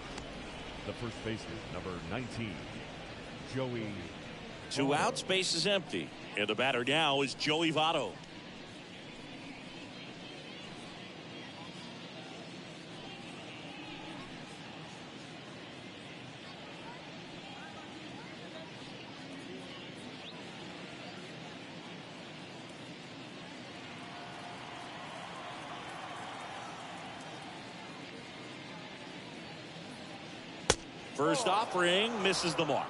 the first baseman, number 19, Joey. 2 outs, base is empty. And the batter now is Joey Votto. First offering misses the mark.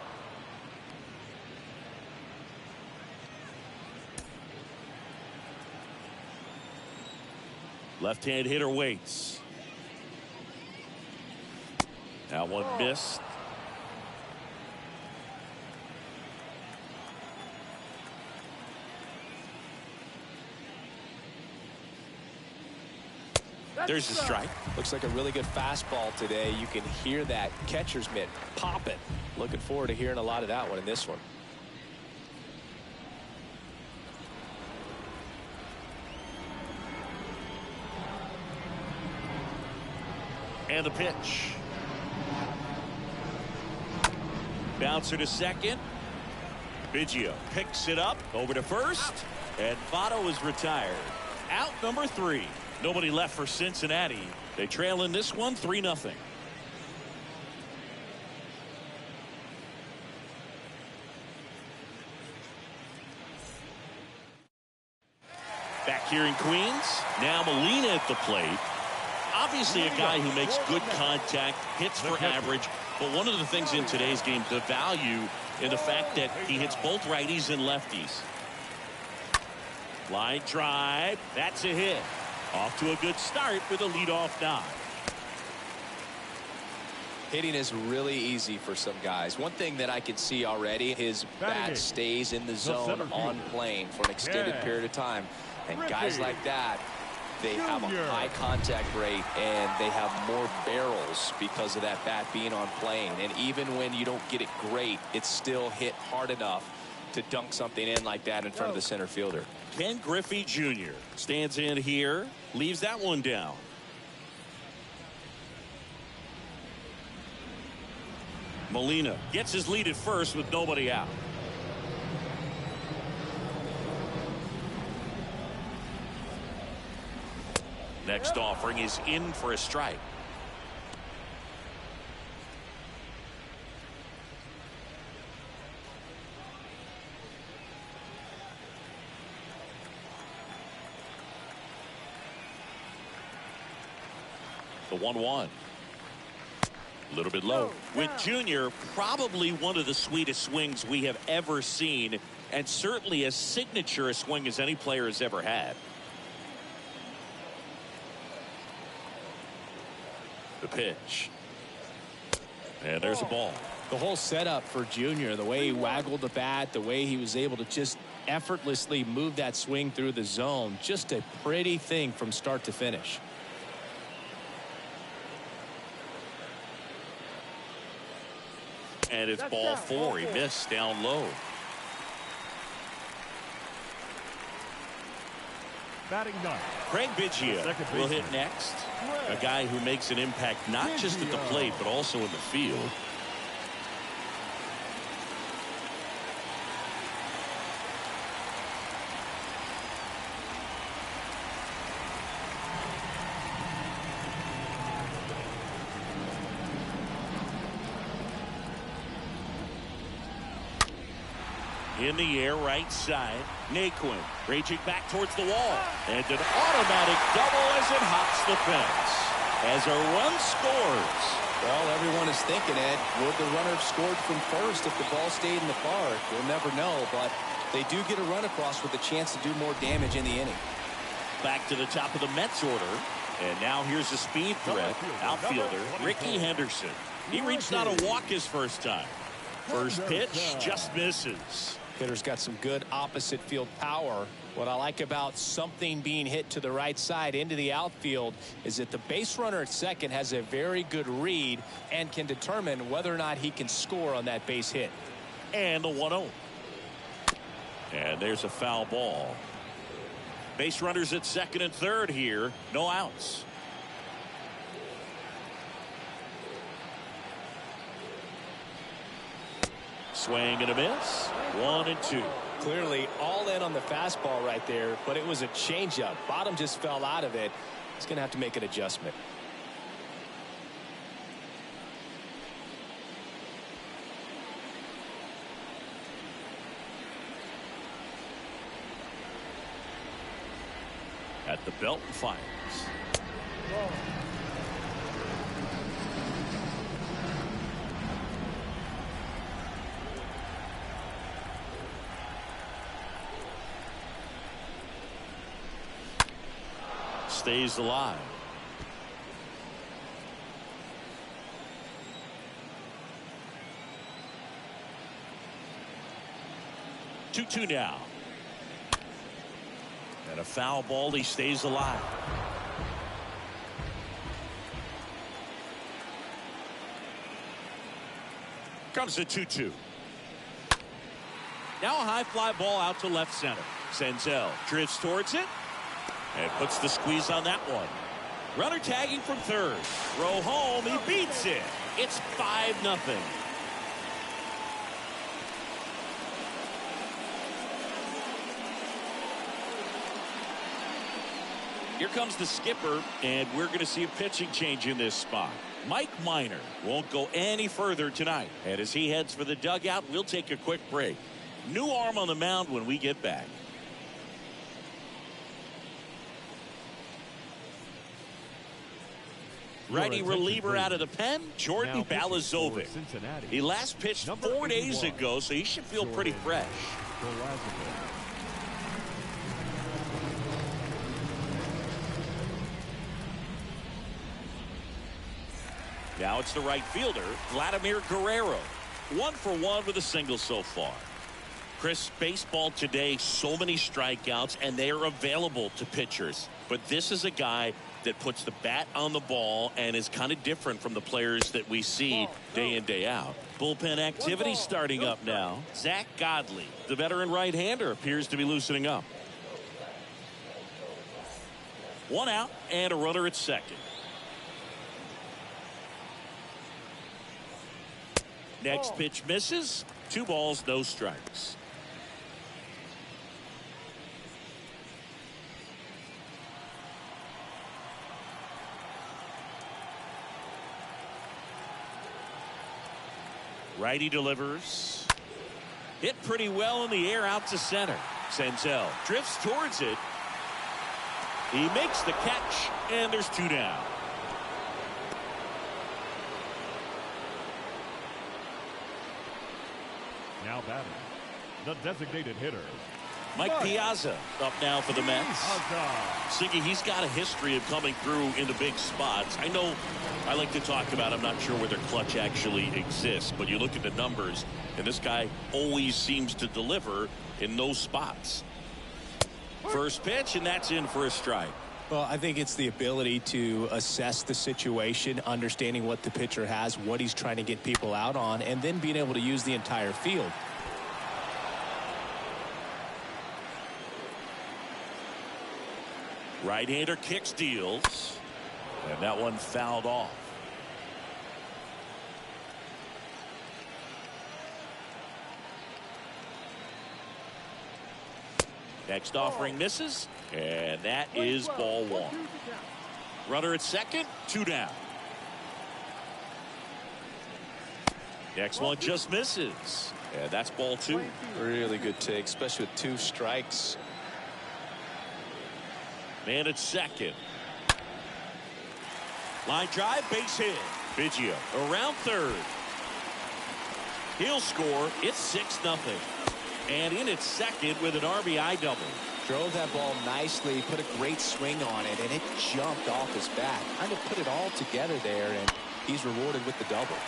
Left-hand hitter waits. Now one missed. There's a strike. Looks like a really good fastball today. You can hear that catcher's mitt popping. Looking forward to hearing a lot of that one in this one. And the pitch. Bouncer to second. Biggio picks it up over to first. And Votto is retired. Out number 3. Nobody left for Cincinnati. They trail in this one 3-0. Back here in Queens. Now Molina at the plate. Obviously a guy who makes good contact, hits for average. But one of the things in today's game, the value in the fact that he hits both righties and lefties. Line drive. That's a hit. Off to a good start with a leadoff knock. Hitting is really easy for some guys. One thing that I can see already, his bat stays in the zone on plane for an extended period of time. And guys like that, they have a high contact rate and they have more barrels because of that bat being on plane. And even when you don't get it great, it's still hit hard enough to dunk something in like that in front of the center fielder. Ken Griffey Jr. stands in here, leaves that one down. Molina gets his lead at first with nobody out. Next offering is in for a strike. The 1-1. A little bit low. With Junior, probably one of the sweetest swings we have ever seen, and certainly as signature a swing as any player has ever had. The pitch. And there's a ball. The whole setup for Junior, the way he waggled the bat, the way he was able to just effortlessly move that swing through the zone, just a pretty thing from start to finish. And it's ball 4. He missed down low. Batting 9. Craig Biggio will hit next. A guy who makes an impact not just at the plate but also in the field. In the air, right side. Naquin raging back towards the wall. And an automatic double as it hops the fence. As a run scores. Well, everyone is thinking, Ed, would the runner have scored from first if the ball stayed in the park? We'll never know, but they do get a run across with a chance to do more damage in the inning. Back to the top of the Mets order. And now here's a speed threat. Outfielder Ricky Henderson. He reached out a walk his first time. First pitch just misses. Hitter's got some good opposite field power. What I like about something being hit to the right side into the outfield is that the base runner at second has a very good read and can determine whether or not he can score on that base hit. And the 1-0. And there's a foul ball. Base runners at second and third here. No outs. Swing and a miss. 1-2. Clearly all in on the fastball right there, but it was a changeup. Bottom just fell out of it. He's going to have to make an adjustment. At the belt and fires. Stays alive. Two now. And a foul ball. He stays alive. Comes the 2-2. Now a high fly ball out to left center. Senzel drifts towards it and puts the squeeze on that one. Runner tagging from third. Throw home. He beats it. It's 5-0. Here comes the skipper, and we're going to see a pitching change in this spot. Mike Minor won't go any further tonight. And as he heads for the dugout, we'll take a quick break. New arm on the mound when we get back. Righty reliever out of the pen, Jordan Balazovic. He last pitched 4 days ago, so he should feel pretty fresh. Now it's the right fielder, Vladimir Guerrero. 1 for 1 with a single so far. Chris, baseball today, so many strikeouts, and they are available to pitchers. But this is a guy that puts the bat on the ball and is kind of different from the players that we see day in, day out. Bullpen activity starting up now. Zach Godley, the veteran right-hander, appears to be loosening up. 1 out and a runner at second. Next pitch misses. 2 balls, no strikes. Righty delivers. Hit pretty well in the air out to center. Senzel drifts towards it. He makes the catch, and there's 2 down. Now batting, the designated hitter, Mike Piazza up now for the Mets. Siggy, he's got a history of coming through in the big spots. I know I like to talk about, I'm not sure whether clutch actually exists, but you look at the numbers, and this guy always seems to deliver in those spots. First pitch, and that's in for a strike. Well, I think it's the ability to assess the situation, understanding what the pitcher has, what he's trying to get people out on, and then being able to use the entire field. Right-hander kicks, deals, and that one fouled off. Next offering misses, and that is ball 1. Runner at second, 2 down. Next one just misses, and that's ball 2. Really good take, especially with 2 strikes. Man at second. Line drive, base hit. Biggio around third. He'll score. It's 6-0. And in at second with an RBI double. Drove that ball nicely, put a great swing on it, and it jumped off his bat. Kind of put it all together there, and he's rewarded with the double.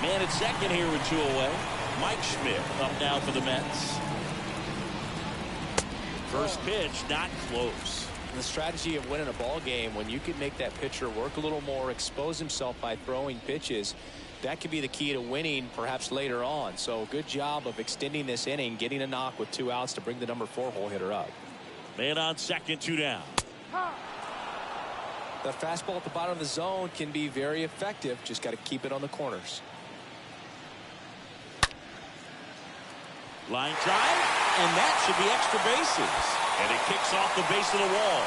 Man at second here with 2 away. Mike Schmidt up now for the Mets. First pitch, not close. The strategy of winning a ball game, when you can make that pitcher work a little more, expose himself by throwing pitches, that could be the key to winning perhaps later on. So good job of extending this inning, getting a knock with 2 outs to bring the number 4 hole hitter up. Man on second, 2 down. The fastball at the bottom of the zone can be very effective. Just got to keep it on the corners. Line drive, and that should be extra bases. And it kicks off the base of the wall.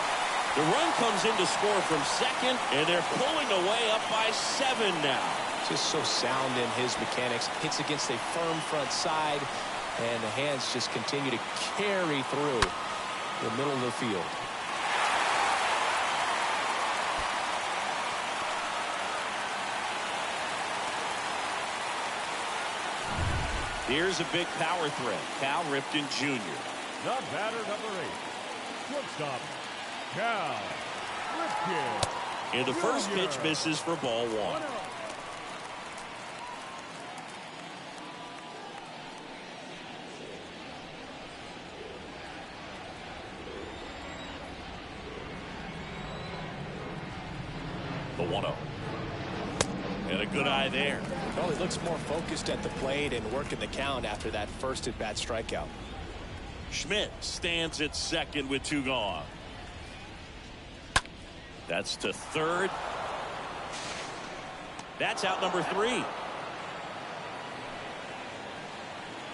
The run comes in to score from second, and they're pulling away up by 7 now. Just so sound in his mechanics. Hits against a firm front side, and the hands just continue to carry through the middle of the field. Here's a big power threat. Cal Ripken Jr. The batter, number 8. Shortstop, Cal Ripken. And the first Jr. pitch misses for ball 1. The 1-0. And a good eye there. Well, he looks more focused at the plate and working the count after that first at-bat strikeout. Schmidt stands at second with 2 gone. That's to third. That's out number 3.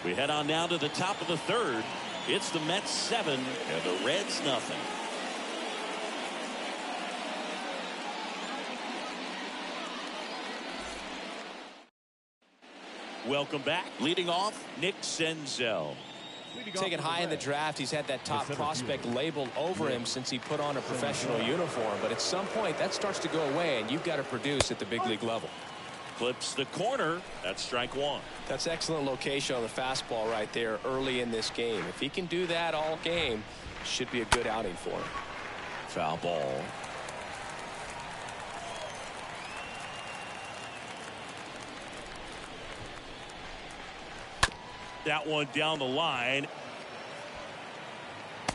We head on down to the top of the third. It's the Mets 7 and the Reds nothing. Welcome back. Leading off, Nick Senzel. Taken high in the draft, he's had that top prospect labeled over him since he put on a professional uniform. But at some point, that starts to go away, and you've got to produce at the big league level. Clips the corner. That's strike 1. That's excellent location on the fastball right there early in this game. If he can do that all game, should be a good outing for him. Foul ball. That one down the line.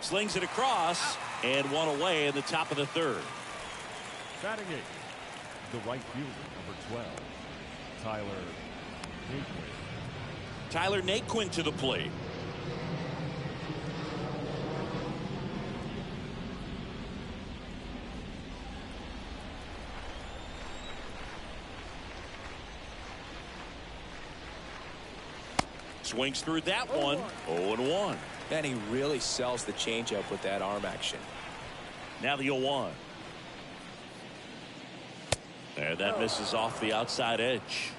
Slings it across and 1 away in the top of the third. Batting 8, the right fielder, number 12, Tyler Naquin. Tyler Naquin to the plate. Swings through that one. 0-1. And he really sells the changeup with that arm action. Now the 0-1. There, that misses off the outside edge.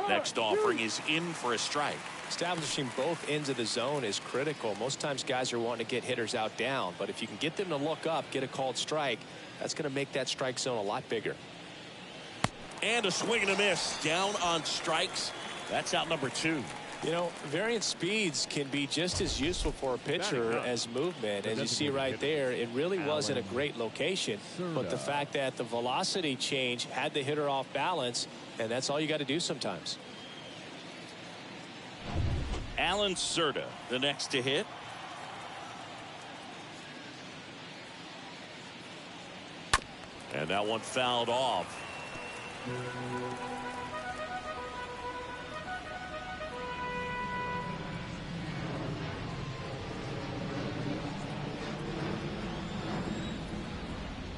Next offering is in for a strike. Establishing both ends of the zone is critical. Most times guys are wanting to get hitters out down, but if you can get them to look up, get a called strike, that's going to make that strike zone a lot bigger. And a swing and a miss. Down on strikes. That's out number 2. You know, variant speeds can be just as useful for a pitcher as movement. As you see right there, it really wasn't a great location, but the fact that the velocity change had the hitter off balance, and that's all you got to do sometimes. Alan Cerda, the next to hit. And that one fouled off.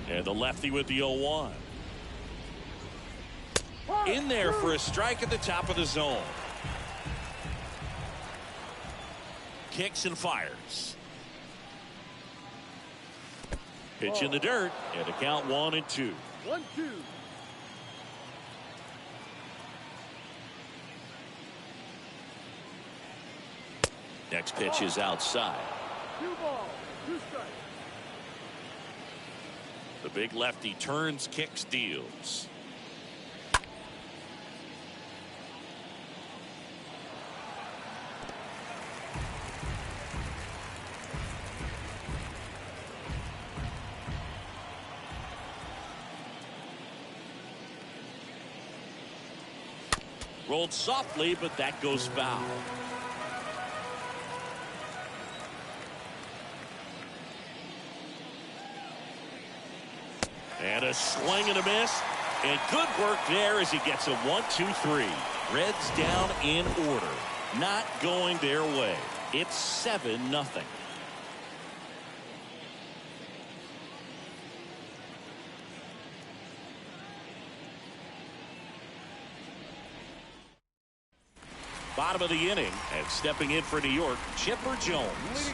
And the lefty with the 0-1. In there for a strike at the top of the zone. Kicks and fires. Pitch in the dirt, and a count 1-2. 1-2. Next pitch is outside. 2 balls, 2 strikes. The big lefty turns, kicks, deals. Rolled softly, but that goes foul. And a swing and a miss. And good work there as he gets a 1-2-3. Reds down in order. Not going their way. It's 7-0. Bottom of the inning, and stepping in for New York, Chipper Jones.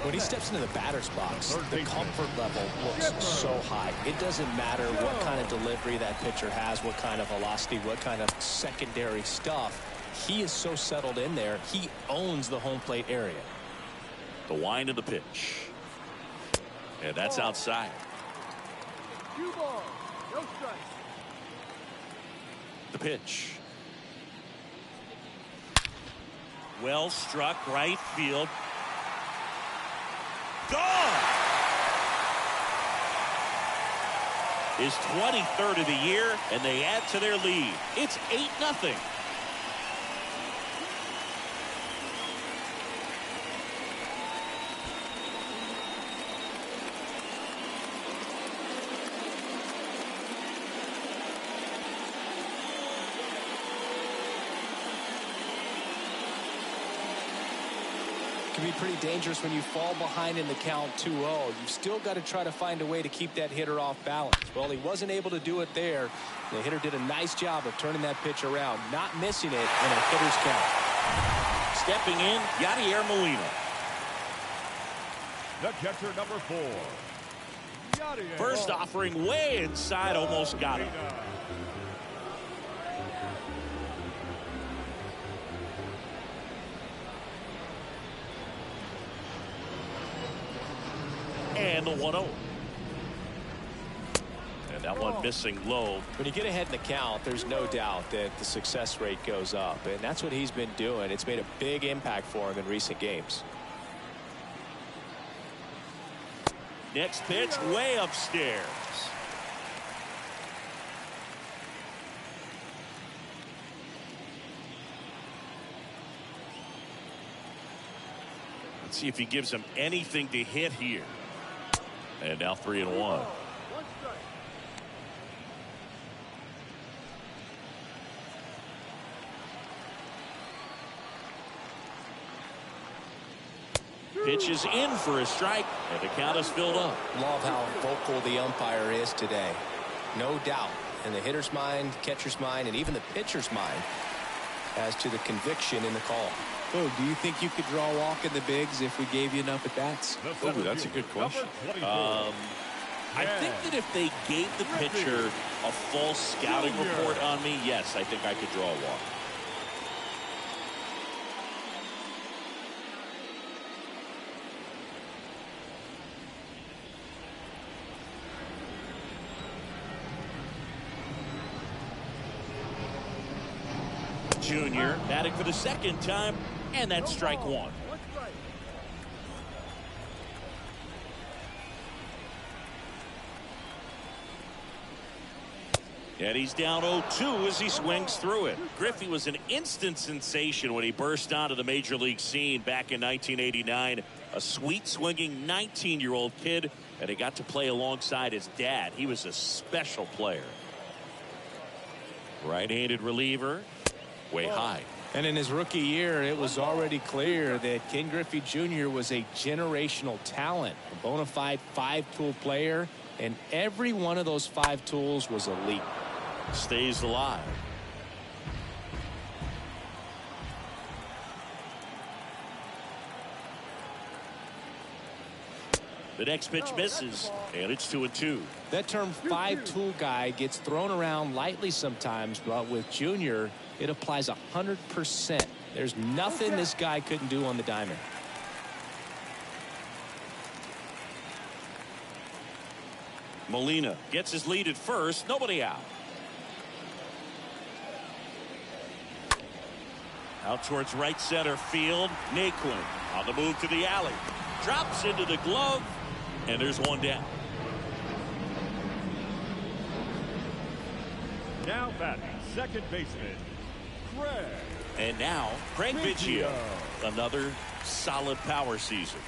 When he steps into the batter's box, the comfort level looks so high. It doesn't matter what kind of delivery that pitcher has, what kind of velocity, what kind of secondary stuff. He is so settled in there, he owns the home plate area. The wind of the pitch. And that's outside. The pitch. Well struck, right field. Gone! His 23rd of the year, and they add to their lead. It's 8-0. Can be pretty dangerous when you fall behind in the count 2-0. You've still got to try to find a way to keep that hitter off balance. Well, he wasn't able to do it there. The hitter did a nice job of turning that pitch around, not missing it in a hitter's count. Stepping in, Yadier Molina. The catcher, number 4. Yadier. First offering way inside, almost got him. And the 1-0. And that one missing low. When you get ahead in the count, there's no doubt that the success rate goes up, and that's what he's been doing. It's made a big impact for him in recent games. Next pitch way upstairs. Let's see if he gives him anything to hit here. And now 3-1. Pitch is in for a strike, and the count is filled up. Love how vocal the umpire is today. No doubt in the hitter's mind, catcher's mind, and even the pitcher's mind as to the conviction in the call. Oh, do you think you could draw a walk in the bigs if we gave you enough at bats? Oh, that's a good question. I think that if they gave the pitcher a false scouting report on me, yes, I think I could draw a walk. Jr. batting for the second time, and that's strike one. And he's down 0-2 as he swings through it. Griffey was an instant sensation when he burst onto the major league scene back in 1989. A sweet swinging 19-year-old kid, and he got to play alongside his dad. He was a special player. Right-handed reliever, way high. And in his rookie year, it was already clear that Ken Griffey Jr. was a generational talent, a bona fide five-tool player, and every one of those five tools was elite. Stays alive. The next pitch misses, and it's 2-2. That term five-tool guy gets thrown around lightly sometimes, but with Junior, it applies 100%. There's nothing this guy couldn't do on the diamond. Molina gets his lead at first, nobody out. Out towards right center field, Naquin on the move to the alley. Drops into the glove, and there's one down. Now batting, second baseman, And now, Craig Biggio, another solid power season.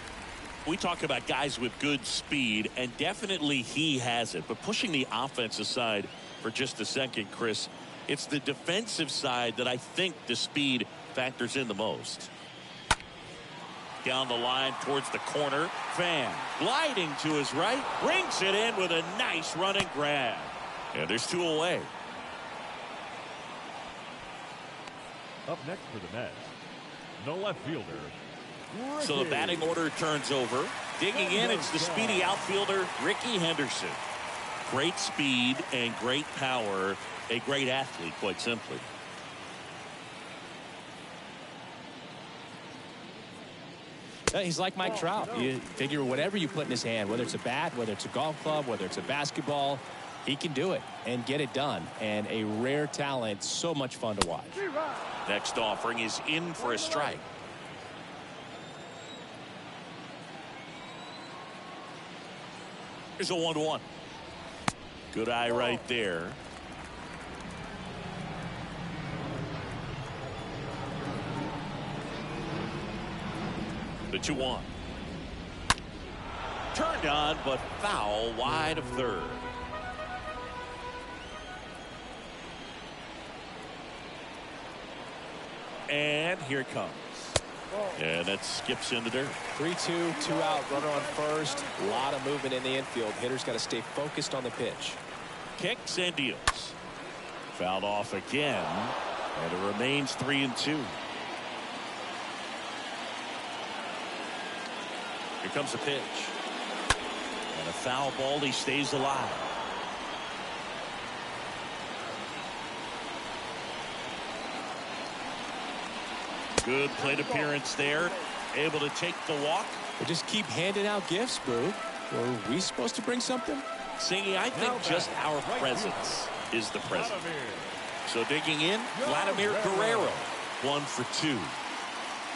We talk about guys with good speed, and definitely he has it. But pushing the offense aside for just a second, Chris, it's the defensive side that I think the speed factors in the most. Down the line towards the corner. Fan gliding to his right. Brings it in with a nice running grab. And there's 2 away. Up next for the Mets, the left fielder. So the batting order turns over. Digging in, it's the speedy outfielder, Rickey Henderson. Great speed and great power. A great athlete, quite simply. He's like Mike Trout. You figure whatever you put in his hand, whether it's a bat, whether it's a golf club, whether it's a basketball, he can do it and get it done. And a rare talent, so much fun to watch. Next offering is in for a strike. Here's a 1-1. Good eye right there. The 2-1. Turned on, but foul wide of third. And here it comes. Yeah, that skips in the dirt. 3-2, 2 out, runner on first. A lot of movement in the infield. Hitter's got to stay focused on the pitch. Kicks and deals. Fouled off again, and it remains 3-2. Here comes the pitch. And a foul ball. He stays alive. Good plate appearance there. Able to take the walk. We'll just keep handing out gifts, Boo. Were we supposed to bring something? Singy, I think just our presence is the present. So digging in, Vladimir Guerrero, 1 for 2.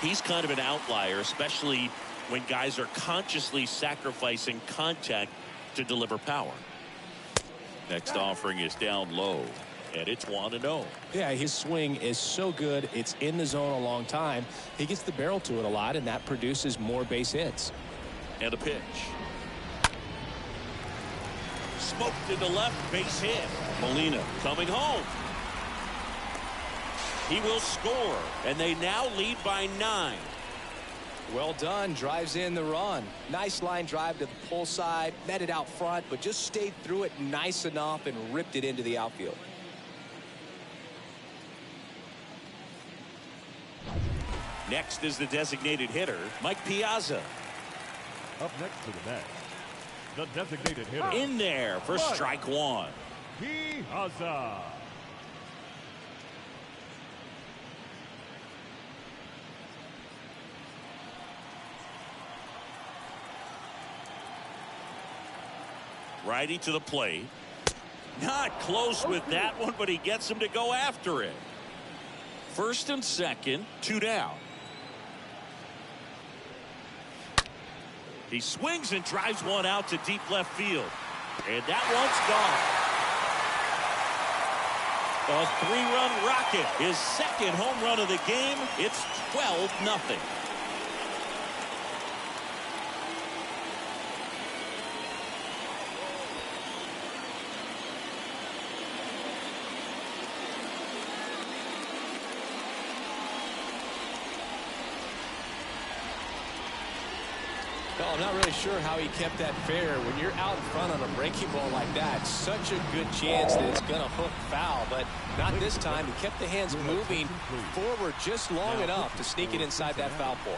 He's kind of an outlier, especially when guys are consciously sacrificing contact to deliver power. Next offering is down low, and it's 1-0. Yeah, his swing is so good. It's in the zone a long time. He gets the barrel to it a lot, and that produces more base hits. And a pitch. Smoked to the left, base hit. Molina coming home. He will score, and they now lead by 9. Well done. Drives in the run. Nice line drive to the pull side. Met it out front, but just stayed through it nice enough and ripped it into the outfield. Next is the designated hitter, Mike Piazza. Up next for the Mets, the designated hitter. In there for strike 1. Piazza. Righty to the plate. Not close with that one, but he gets him to go after it. First and second, 2 down. He swings and drives one out to deep left field. And that one's gone. A 3-run rocket. His second home run of the game. It's 12-0. Well, I'm not really sure how he kept that fair. When you're out in front on a breaking ball like that, such a good chance that it's going to hook foul, but not this time. He kept the hands moving forward just long enough to sneak it inside that foul pole.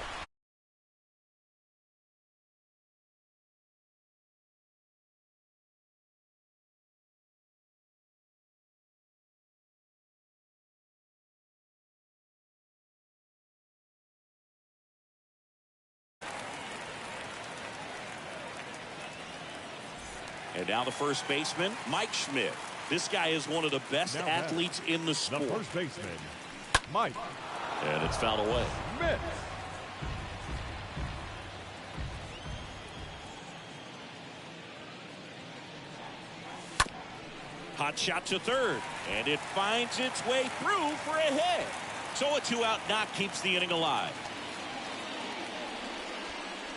And now the first baseman, Mike Schmidt. This guy is one of the best athletes in the sport. The first baseman, Mike. And it's fouled away. Schmidt. Hot shot to third, and it finds its way through for a hit. So a 2-out knock keeps the inning alive.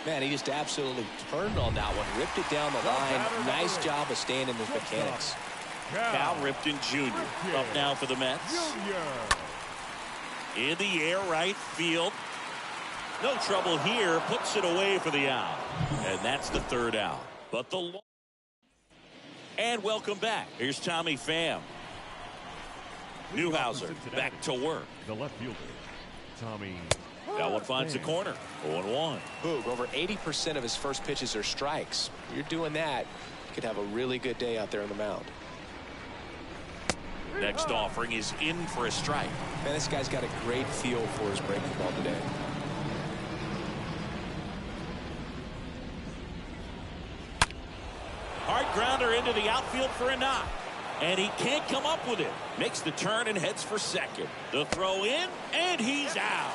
Man, he just absolutely turned on that one, ripped it down the line. Nice job of staying in his mechanics. Cal Ripken Jr. up now for the Mets. In the air, right field. No trouble here. Puts it away for the out. And that's the 3rd out. But the... And welcome back. Here's Tommy Pham. Newhouser back to work. The left fielder, Tommy. That one finds the corner. 0-1. Boog, over 80% of his first pitches are strikes. You're doing that, you could have a really good day out there on the mound. Next offering is in for a strike. Man, this guy's got a great feel for his breaking ball today. Hard grounder into the outfield for a knock. And he can't come up with it. Makes the turn and heads for second. The throw in, and he's out.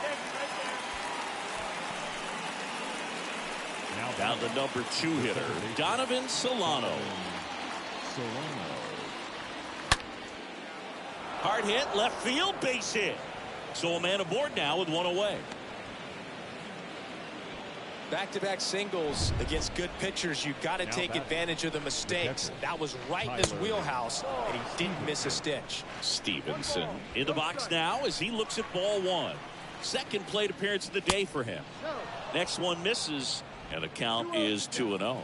Now down the number 2 hitter, Donovan Solano. Hard hit, left field, base hit. So a man aboard now with 1 away. Back-to-back singles against good pitchers. You've got to take advantage of the mistakes. That was right in his wheelhouse, and he didn't miss a stitch. Stevenson in the box now as he looks at ball 1. Second plate appearance of the day for him. Next one misses, and the count is 2-0.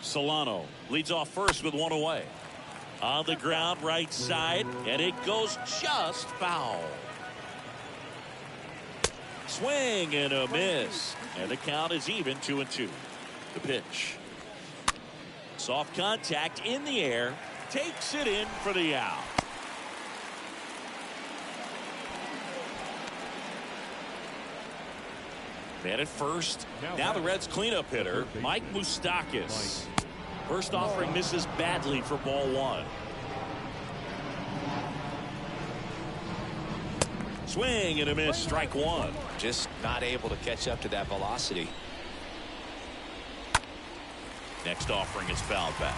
Solano leads off first with 1 away. On the ground, right side, and it goes just foul. Swing and a miss, and the count is even 2-2. The pitch. Soft contact in the air, takes it in for the out. Man at first. Now the Reds cleanup hitter, Mike Moustakas. First offering misses badly for ball 1. Swing and a miss, strike 1. Just not able to catch up to that velocity. Next offering is fouled back.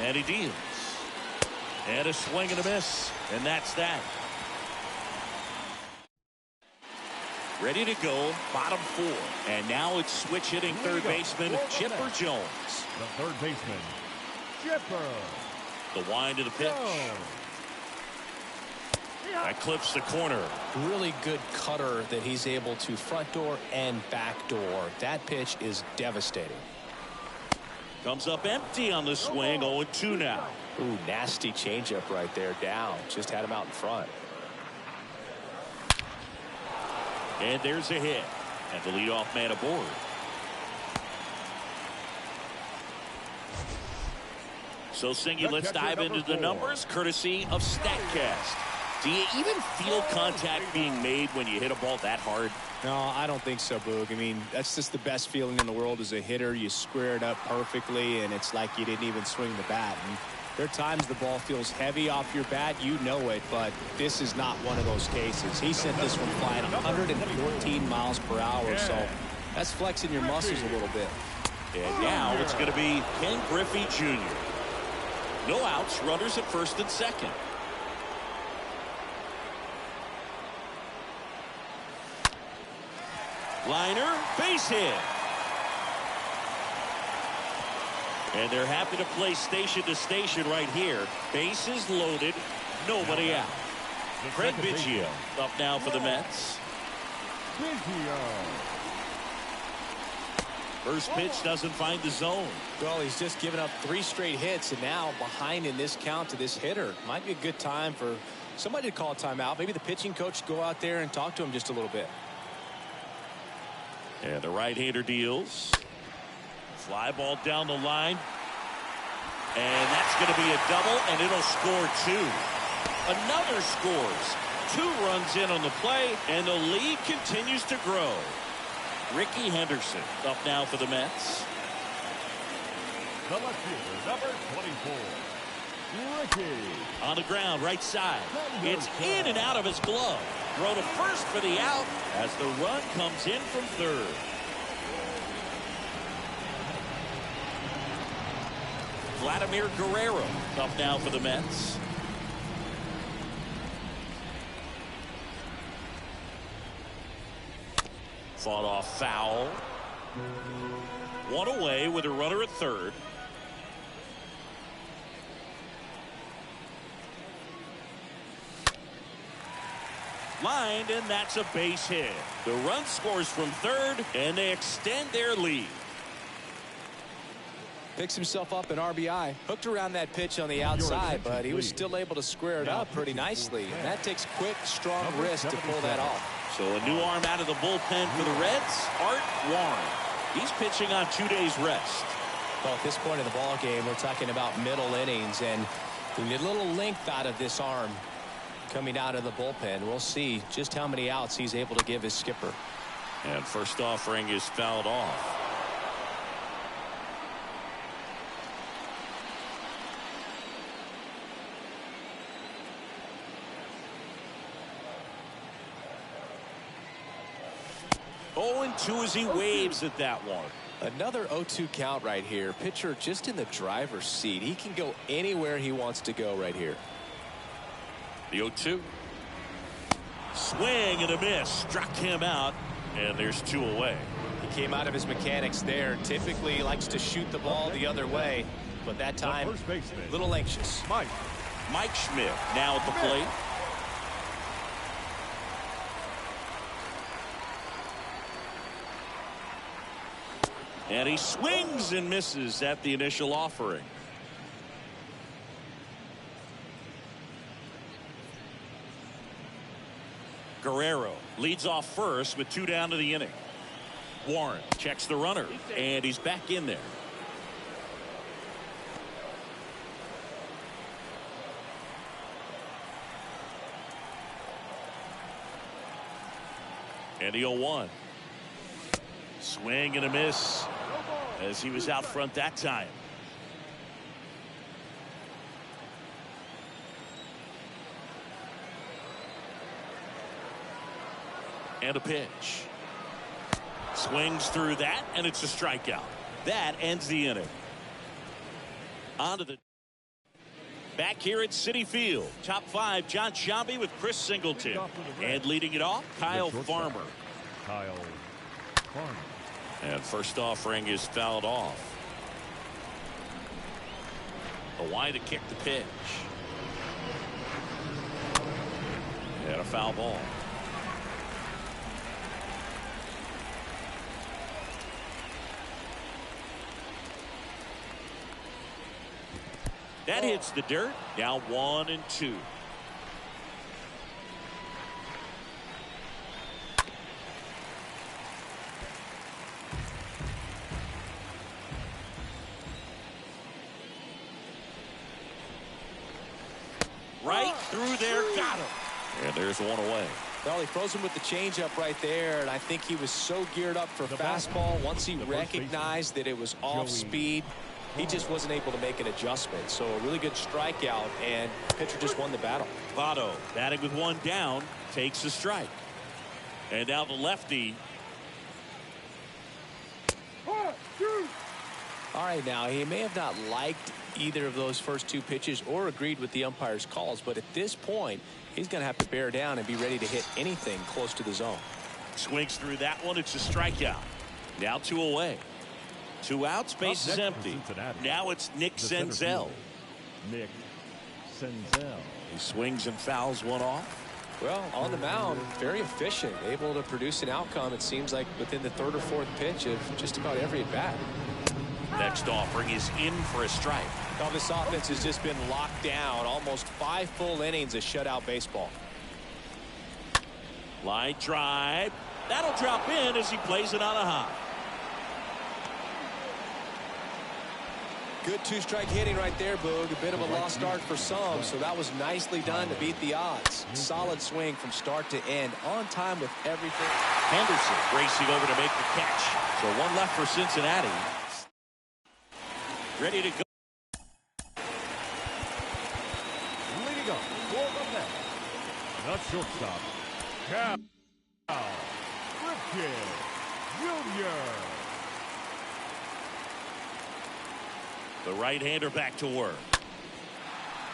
And he deals. And a swing and a miss. And that's that. Ready to go, bottom 4. And now it's switch hitting third baseman Chipper Jones. The third baseman, Chipper. The wind of the pitch. That clips the corner. Really good cutter that he's able to front door and back door. That pitch is devastating. Comes up empty on the swing. 0-2 now. Ooh, nasty changeup right there. Down. Just had him out in front. And there's a hit. And the leadoff man aboard. So, Singy, let's dive into the numbers courtesy of StatCast. Do you even feel contact being made when you hit a ball that hard? No, I don't think so, Boog. I mean, that's just the best feeling in the world as a hitter. You square it up perfectly, and it's like you didn't even swing the bat. And there are times the ball feels heavy off your bat. You know it, but this is not one of those cases. He sent this one flying 114 miles per hour, so that's flexing your muscles a little bit. And now it's going to be Ken Griffey Jr. No outs, runners at first and second. Liner, base hit. And they're happy to play station to station right here. Bases loaded, nobody out. Craig Biggio up now for the Mets. First pitch doesn't find the zone. Well, he's just given up 3 straight hits, and now behind in this count to this hitter. Might be a good time for somebody to call a timeout. Maybe the pitching coach go out there and talk to him just a little bit. And the right-hander deals. Fly ball down the line. And that's going to be a double, and it'll score 2. Another scores. 2 runs in on the play, and the lead continues to grow. Ricky Henderson up now for the Mets. The left fielder, number 24, Ricky. On the ground, right side. It's in and out of his glove. Throw to first for the out as the run comes in from third. Vladimir Guerrero up now for the Mets. Fought off foul. One away with a runner at third. Lined, and that's a base hit. The run scores from third, and they extend their lead. Picks himself up an RBI. Hooked around that pitch on the outside, but he was still able to square it up pretty nicely. And that takes quick, strong wrist to pull that off. So a new arm out of the bullpen for the Reds, Art Warren. He's pitching on 2 days rest. Well, at this point in the ball game, we're talking about middle innings, and we need a little length out of this arm coming out of the bullpen. We'll see just how many outs he's able to give his skipper. And first offering is fouled off. Oh, 0-2 as he waves at that one. Another 0-2 count right here. Pitcher just in the driver's seat. He can go anywhere he wants to go right here. The 0-2. Swing and a miss. Struck him out, and there's 2 away. He came out of his mechanics there. Typically he likes to shoot the ball the other way, but that time a little anxious. Mike Schmidt now at the plate. And he swings and misses at the initial offering. Guerrero leads off first with 2 down to the inning. Warren checks the runner, and he's back in there. And the 0-1. Swing and a miss as he was out front that time. And a pitch. Swings through that, and it's a strikeout. That ends the inning. On to the back here at Citi Field. Top 5, John Sciambi with Chris Singleton. And leading it off, Kyle Farmer. And first offering is fouled off. Away to kick the pitch. And a foul ball. That hits the dirt. Now 1-2. Right through there, got him. And there's 1 away. Well, he froze him with the changeup right there, and I think he was so geared up for fastball. Once he recognized that it was off speed, he just wasn't able to make an adjustment. So a really good strikeout, and the pitcher just won the battle. Votto batting with 1 down, takes a strike. And now the lefty. All right, now he may have not liked either of those first 2 pitches or agreed with the umpire's calls, but at this point he's going to have to bear down and be ready to hit anything close to the zone. Swings through that one. It's a strikeout. Now 2 away. 2 outs, base is empty. Now it's Nick Senzel. Nick Senzel. He swings and fouls 1 off. Well, on the mound, very efficient, able to produce an outcome, it seems like, within the 3rd or 4th pitch of just about every at bat. Next offering is in for a strike. Now this offense has just been locked down. Almost 5 full innings of shutout baseball. Line drive. That'll drop in as he plays it on a high. Good 2-strike hitting right there, Boog. A bit of a lost start for some, so that was nicely done to beat the odds. Solid swing from start to end, on time with everything. Henderson racing over to make the catch. So 1 left for Cincinnati. Ready to go. Leading up for the Mets, the shortstop, Griffey Jr. The right-hander back to work.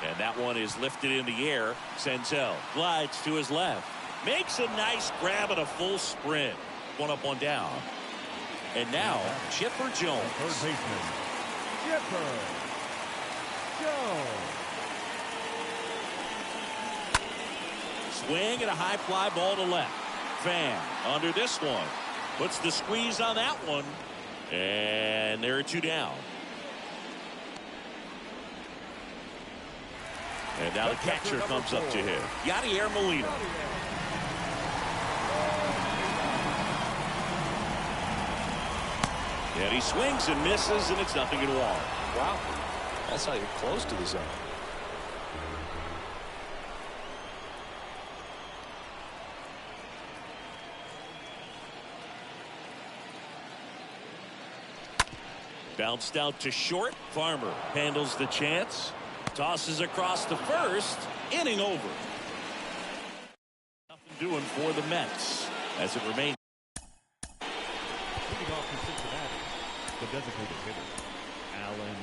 And that one is lifted in the air. Senzel glides to his left. Makes a nice grab at a full sprint. One up, one down. And now, Chipper Jones. Third baseman, Chipper Jones. Swing and a high fly ball to left. Fan under this one. Puts the squeeze on that one. And there are two down. And now the catcher comes up to him. Yadier Molina. And he swings and misses, and it's 0-1. Wow. That's not even close to the zone. Bounced out to short. Farmer handles the chance. Tosses across to first. Inning over. Nothing doing for the Mets as it remains. Leading off to Cincinnati, the designated hitter, Allen.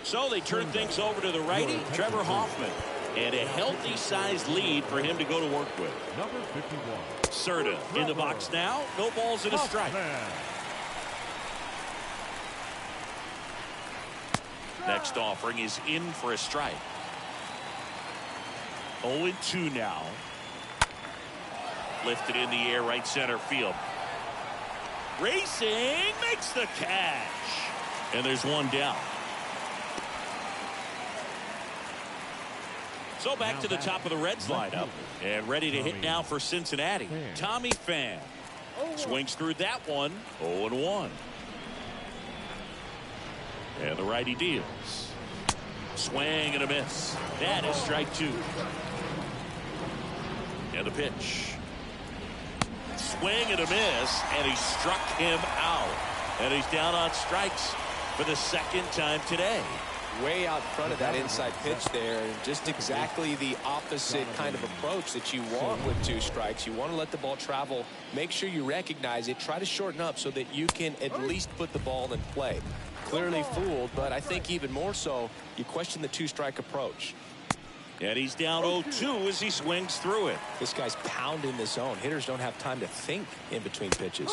So they turn things over to the righty, Trevor Hoffman. And a healthy sized lead for him to go to work with. Number 51. Serta in the box now. No balls and a strike. Next offering is in for a strike. 0-2 now. Lifted in the air, right center field. Racing, makes the catch. And there's one down. So back to the top of the Reds lineup. And ready to hit now for Cincinnati. Tommy Pham. Swings through that one. 0-1. And the righty deals. Swing and a miss. That is strike two. And the pitch. Swing and a miss. And he struck him out. And he's down on strikes for the second time today. Way out front of that inside pitch there. And just exactly the opposite kind of approach that you want with two strikes. You want to let the ball travel. Make sure you recognize it. Try to shorten up so that you can at least put the ball in play. Clearly fooled, but I think even more so, you question the two-strike approach. And he's down 0-2 as he swings through it. This guy's pounding the zone. Hitters don't have time to think in between pitches.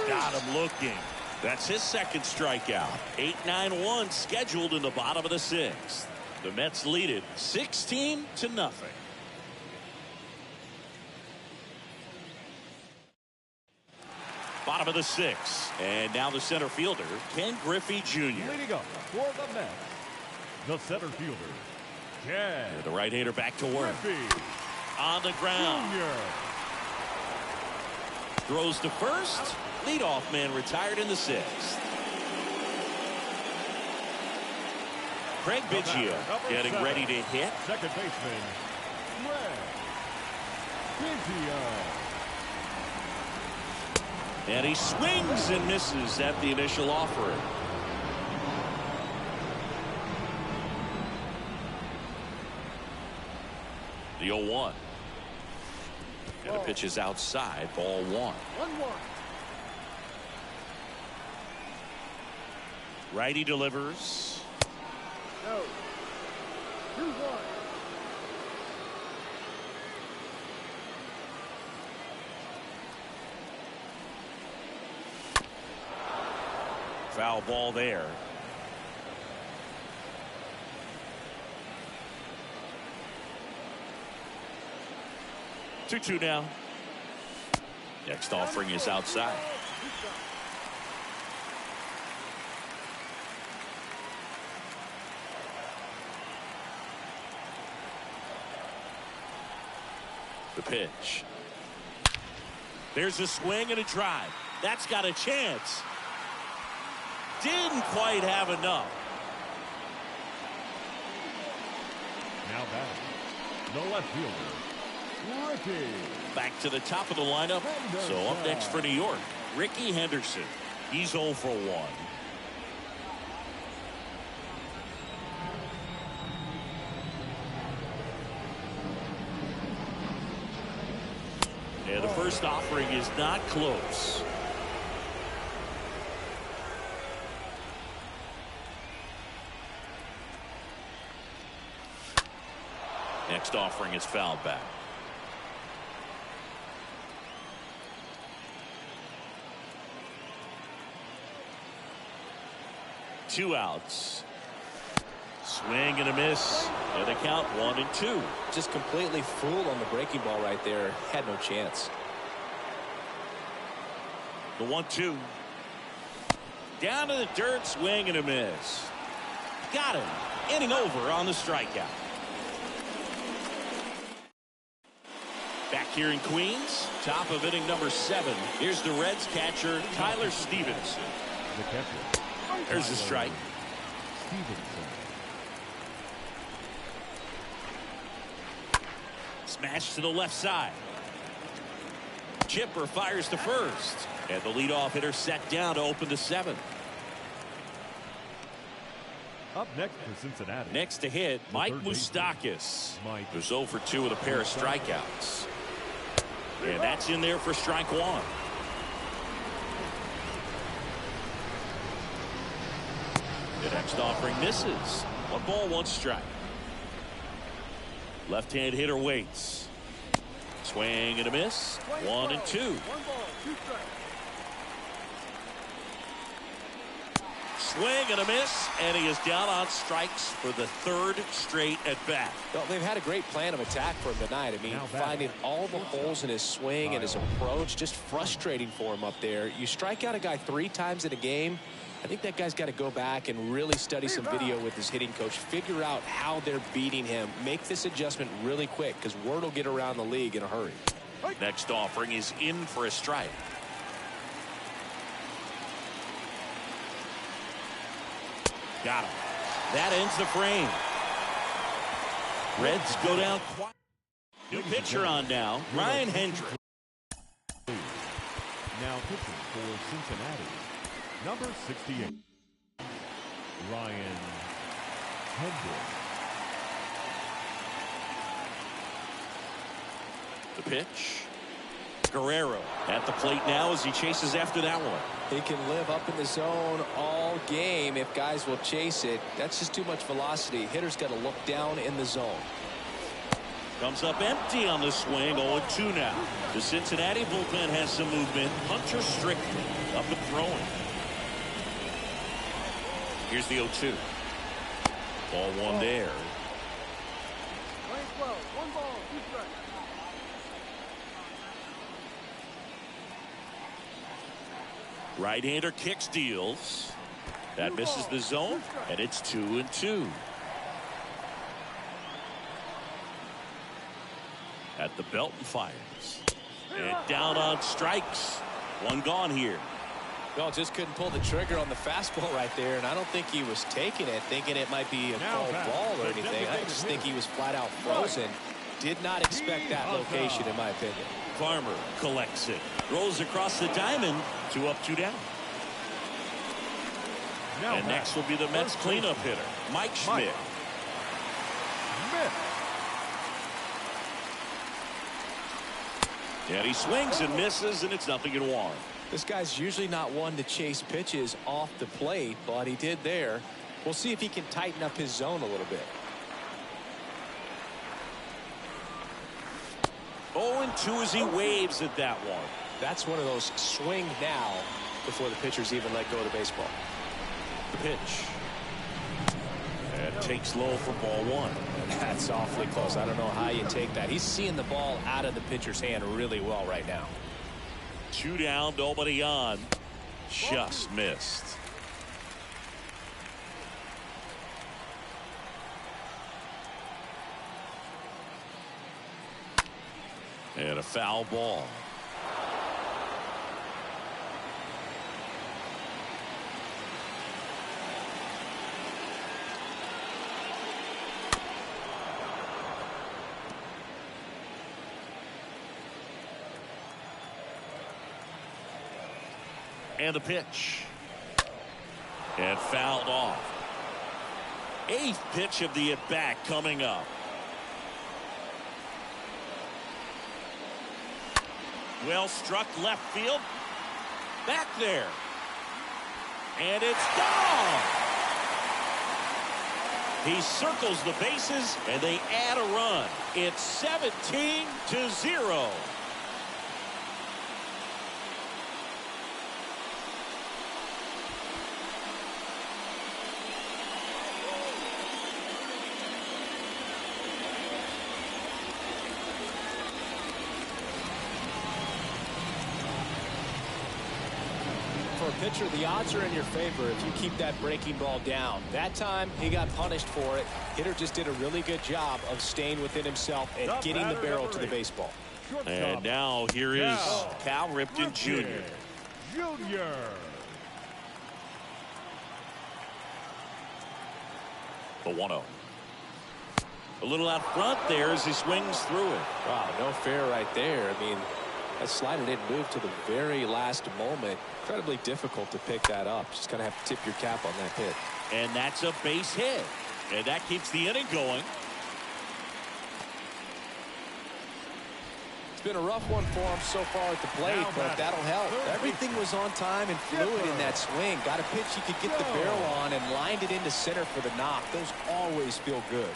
Got him looking. That's his second strikeout. 8-9-1 scheduled in the bottom of the sixth. The Mets lead it 16-0. Bottom of the sixth. And now the center fielder, Ken Griffey Jr. Leading up for the Mets, the center fielder, Ken. And the right-hander back to work. Griffey On the ground. Jr. Throws to first. Leadoff man retired in the sixth. Craig Biggio getting ready to hit. Second baseman, Craig Biggio. And he swings and misses at the initial offering. The 0-1. And the pitch is outside. Ball one. 1-1. Righty delivers. No. 2-1. Foul ball there. Two now. Next offering is outside. The pitch. There's a swing and a drive. That's got a chance. Didn't quite have enough. Now batting, the left fielder, Ricky. Back to the top of the lineup. So up next for New York, Ricky Henderson. He's 0 for 1. And the first offering is not close. Next offering is fouled back. Two outs. Swing and a miss. And a count 1-2. Just completely fooled on the breaking ball right there. Had no chance. The 1-2. Down to the dirt. Swing and a miss. Got him. Inning over on the strikeout. Back here in Queens, top of inning number 7. Here's the Reds catcher, Tyler Stevenson. The catcher. There's the strike. Stevenson. Smash to the left side. Chipper fires to first. And the leadoff hitter set down to open the 7th. Up next for Cincinnati. Next to hit, Mike Moustakas. Goes 0 for 2 with a pair of strikeouts. And that's in there for strike 1. The next offering misses. 1 ball, 1 strike. Left-hand hitter waits. Swing and a miss. 1-2. 1 ball, 2 strikes. Swing and a miss, and he is down on strikes for the 3rd straight at bat. Well, they've had a great plan of attack for him tonight. I mean, finding all the holes in his swing and his approach, just frustrating for him up there. You strike out a guy 3 times in a game, I think that guy's got to go back and really study some video with his hitting coach, figure out how they're beating him, make this adjustment really quick, because word will get around the league in a hurry. Next offering is in for a strike. Got him. That ends the frame. Reds go down quiet. New pitcher on now, Ryan Hendricks. Now pitching for Cincinnati, number 68, Ryan Hendricks. The pitch. Guerrero at the plate now as he chases after that one. He can live up in the zone all game if guys will chase it. That's just too much velocity. Hitter's got to look down in the zone. Comes up empty on the swing. 0-2 now. The Cincinnati bullpen has some movement. Hunter Strickland up and throwing. Here's the 0-2. Ball 1 there. 1 ball, 2 strikes. Right-hander kicks, deals. That misses the zone, and it's 2-2. At the belt and fires. And down on strikes. 1 gone here. Well, just couldn't pull the trigger on the fastball right there, and I don't think he was taking it, thinking it might be a foul ball or anything. I just think he was flat out frozen. Did not expect that location, in my opinion. Farmer collects it. Rolls across the diamond. 2 up, 2 down. And next will be the Mets cleanup hitter, Mike Schmidt. And he swings and misses, and it's 0-1. This guy's usually not one to chase pitches off the plate, but he did there. We'll see if he can tighten up his zone a little bit. 0-2 as he waves at that one. That's one of those swing now before the pitchers even let go of the baseball. The pitch. And takes low for ball 1. That's awfully close. I don't know how you take that. He's seeing the ball out of the pitcher's hand really well right now. 2 down, nobody on. Just missed. And a foul ball. And the pitch. And fouled off. 8th pitch of the at-bat coming up. Well struck left field. Back there. And it's gone. He circles the bases, and they add a run. It's 17-0. For a pitcher, the odds are in your favor if you keep that breaking ball down. That time, he got punished for it. Hitter just did a really good job of staying within himself and getting the barrel to the baseball. And now here is Cal Ripken Jr. The 1-0. A little out front there as he swings through it. Wow, no fair right there. I mean, that slider didn't move to the very last moment. Incredibly difficult to pick that up. Just going to have to tip your cap on that hit. And that's a base hit. And that keeps the inning going. It's been a rough one for him so far at the plate, but that'll help. Everything was on time and fluid in that swing. Got a pitch he could get the barrel on and lined it into center for the knock. Those always feel good.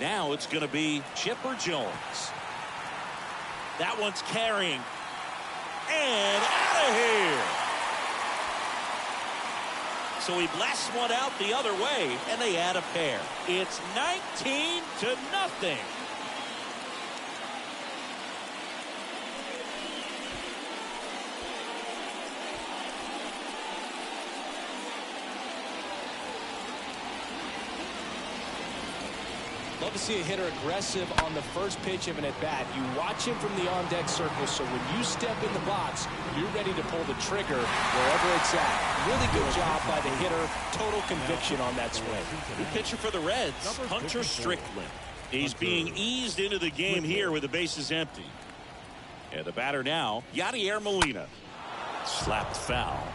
Now it's going to be Chipper Jones. That one's carrying. And out of here. So he blasts one out the other way, and they add a pair. It's 19-0. Love to see a hitter aggressive on the first pitch of an at-bat. You watch him from the on-deck circle, so when you step in the box, you're ready to pull the trigger wherever it's at. Really good job by the hitter. Total conviction on that swing. Good pitcher for the Reds, Hunter Strickland. He's being eased into the game here with the bases empty. And the batter now, Yadier Molina. Slapped foul.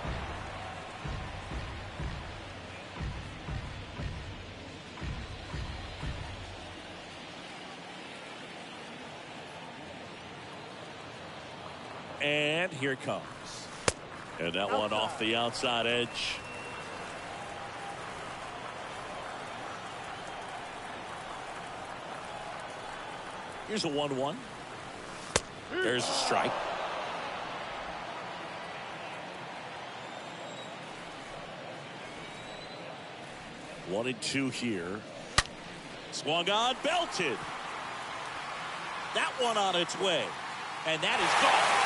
And here it comes. And that one off the outside edge. Here's a 1-1. There's a strike. One and two here. Swung on, belted. That one on its way. And that is gone.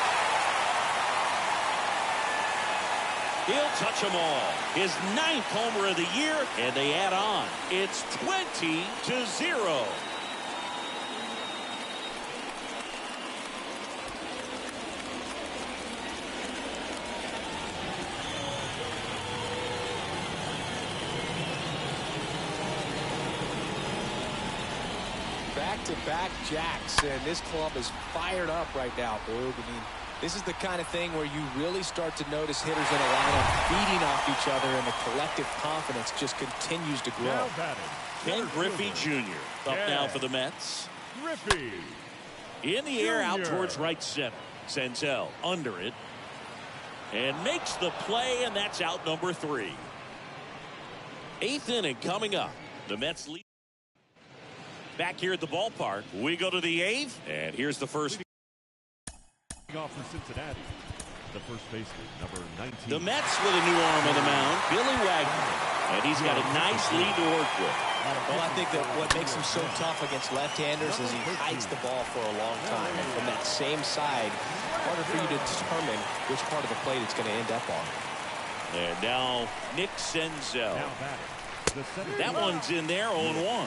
He'll touch them all. His 9th homer of the year, and they add on. It's 20-0. Back-to-back jacks, and this club is fired up right now, Boog. I mean, this is the kind of thing where you really start to notice hitters in a lineup feeding off each other, and the collective confidence just continues to grow. Ken Griffey Jr. up now for the Mets. Griffey in the air out towards right center. Senzel under it and makes the play, and that's out number 3. 8th inning coming up. The Mets lead. Back here at the ballpark, we go to the 8th, and here's the first. Off for Cincinnati, the first baseman, number 19. The Mets with a new arm on the mound, Billy Wagner, and he's got a nice lead to work with. Well, I think that what makes him so tough against left-handers is he hides the ball for a long time, and from that same side, harder for you to determine which part of the plate it's going to end up on. And now Nick Senzel. That one's in there, 0-1.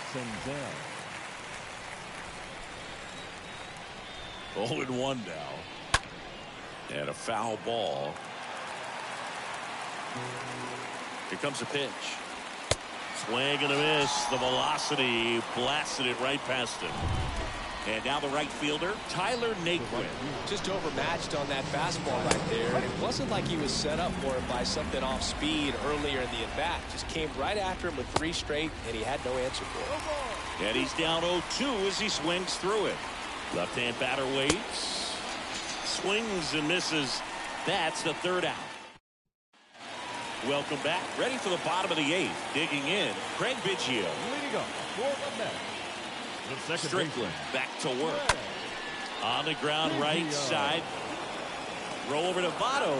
Senzel. 0-1 now. And a foul ball. Here comes a pitch. Swing and a miss. The velocity blasted it right past him. And now the right fielder, Tyler Naquin. Just overmatched on that fastball right there. And it wasn't like he was set up for it by something off speed earlier in the at-bat. Just came right after him with 3 straight, and he had no answer for it. And he's down 0-2 as he swings through it. Left-hand batter waits. Swings and misses. That's the 3rd out. Welcome back. Ready for the bottom of the 8th. Digging in, Craig Biggio. Leading up for the Mets, the second Strickland baseman, back to work. On the ground, right side. Throw over to Votto,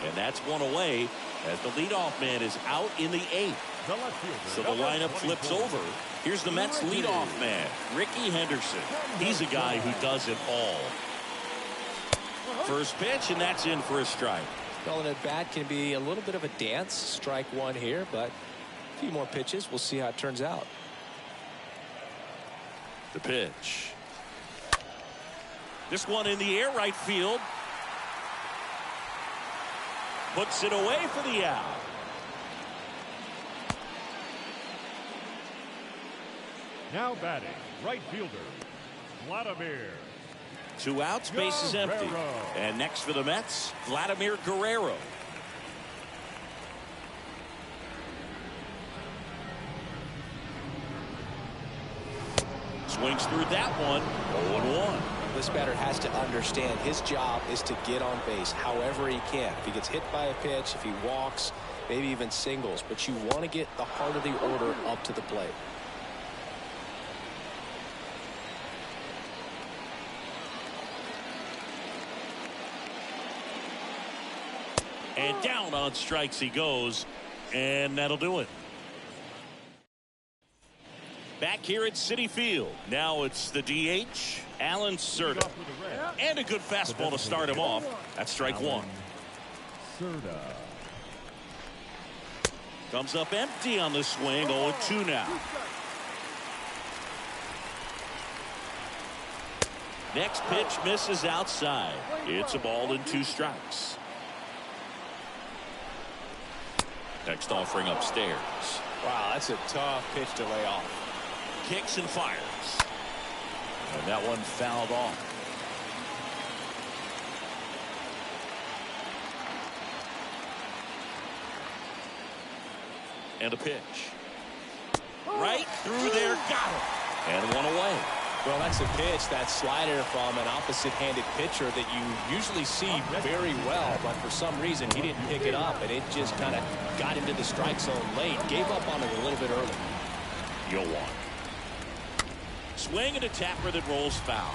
and that's one away as the leadoff man is out in the 8th. the left fielder. So the lineup flips over. Here's the Mets leadoff man, Ricky Henderson. He's a guy who does it all. First pitch, and that's in for a strike. Well, an at-bat can be a little bit of a dance. Strike one here, but a few more pitches. We'll see how it turns out. The pitch. This one in the air, right field. Puts it away for the out. Now batting, right fielder, Vladimir. 2 outs, bases empty. Guerrero. And next for the Mets, Vladimir Guerrero. Swings through that one. 0-1. This batter has to understand his job is to get on base however he can. If he gets hit by a pitch, if he walks, maybe even singles, but you want to get the heart of the order up to the plate. And down on strikes he goes, and that'll do it. Back here at Citi Field. Now it's the DH, Alan Cerda. And a good fastball to start him off. That's strike one. Cerda. Comes up empty on the swing. 0-2 now. Next pitch misses outside. It's a ball and 2 strikes. Next offering upstairs. Wow, that's a tough pitch to lay off. Kicks and fires. And that one fouled off. And a pitch. Right through there. Got him. And one away. Well, that's a pitch, that slider from an opposite-handed pitcher that you usually see very well, but for some reason he didn't pick it up, and it just kind of got into the strike zone late. Gave up on it a little bit early. You'll want. Swing and a tapper that rolls foul.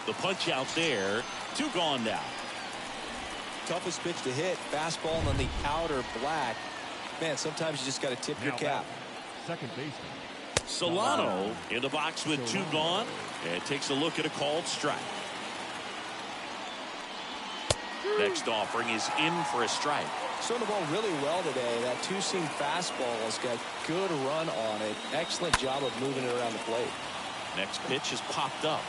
The punch out there. 2 gone now. Toughest pitch to hit, fastball on the outer black. Man, sometimes you just got to tip your cap. Second baseman, Solano in the box with 2 gone, and takes a look at a called strike. Next offering is in for a strike. Throwing the ball really well today. That 2-seam fastball has got good run on it. Excellent job of moving it around the plate. Next pitch is popped up.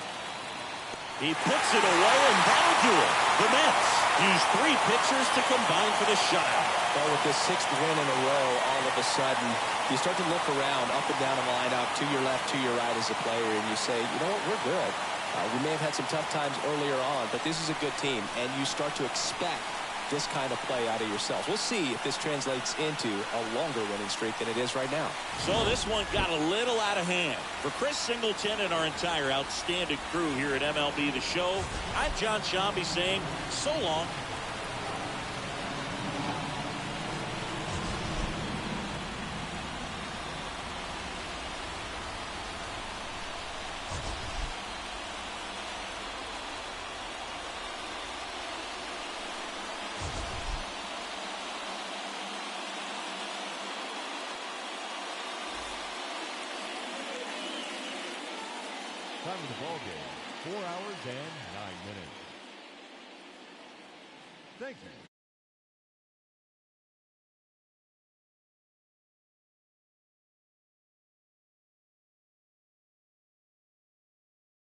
He puts it away, and that'll do it. The Mets use 3 pitchers to combine for the shutout. Well, with this 6th win in a row, all of a sudden, you start to look around, up and down the lineup, to your left, to your right as a player, and you say, you know what, we're good. We may have had some tough times earlier on, but this is a good team, and you start to expect this kind of play out of yourselves. We'll see if this translates into a longer winning streak than it is right now. So this one got a little out of hand. For Chris Singleton and our entire outstanding crew here at MLB The Show, I'm John Shambi saying so long. time of the ball game, 4 hours and 9 minutes. Thank you.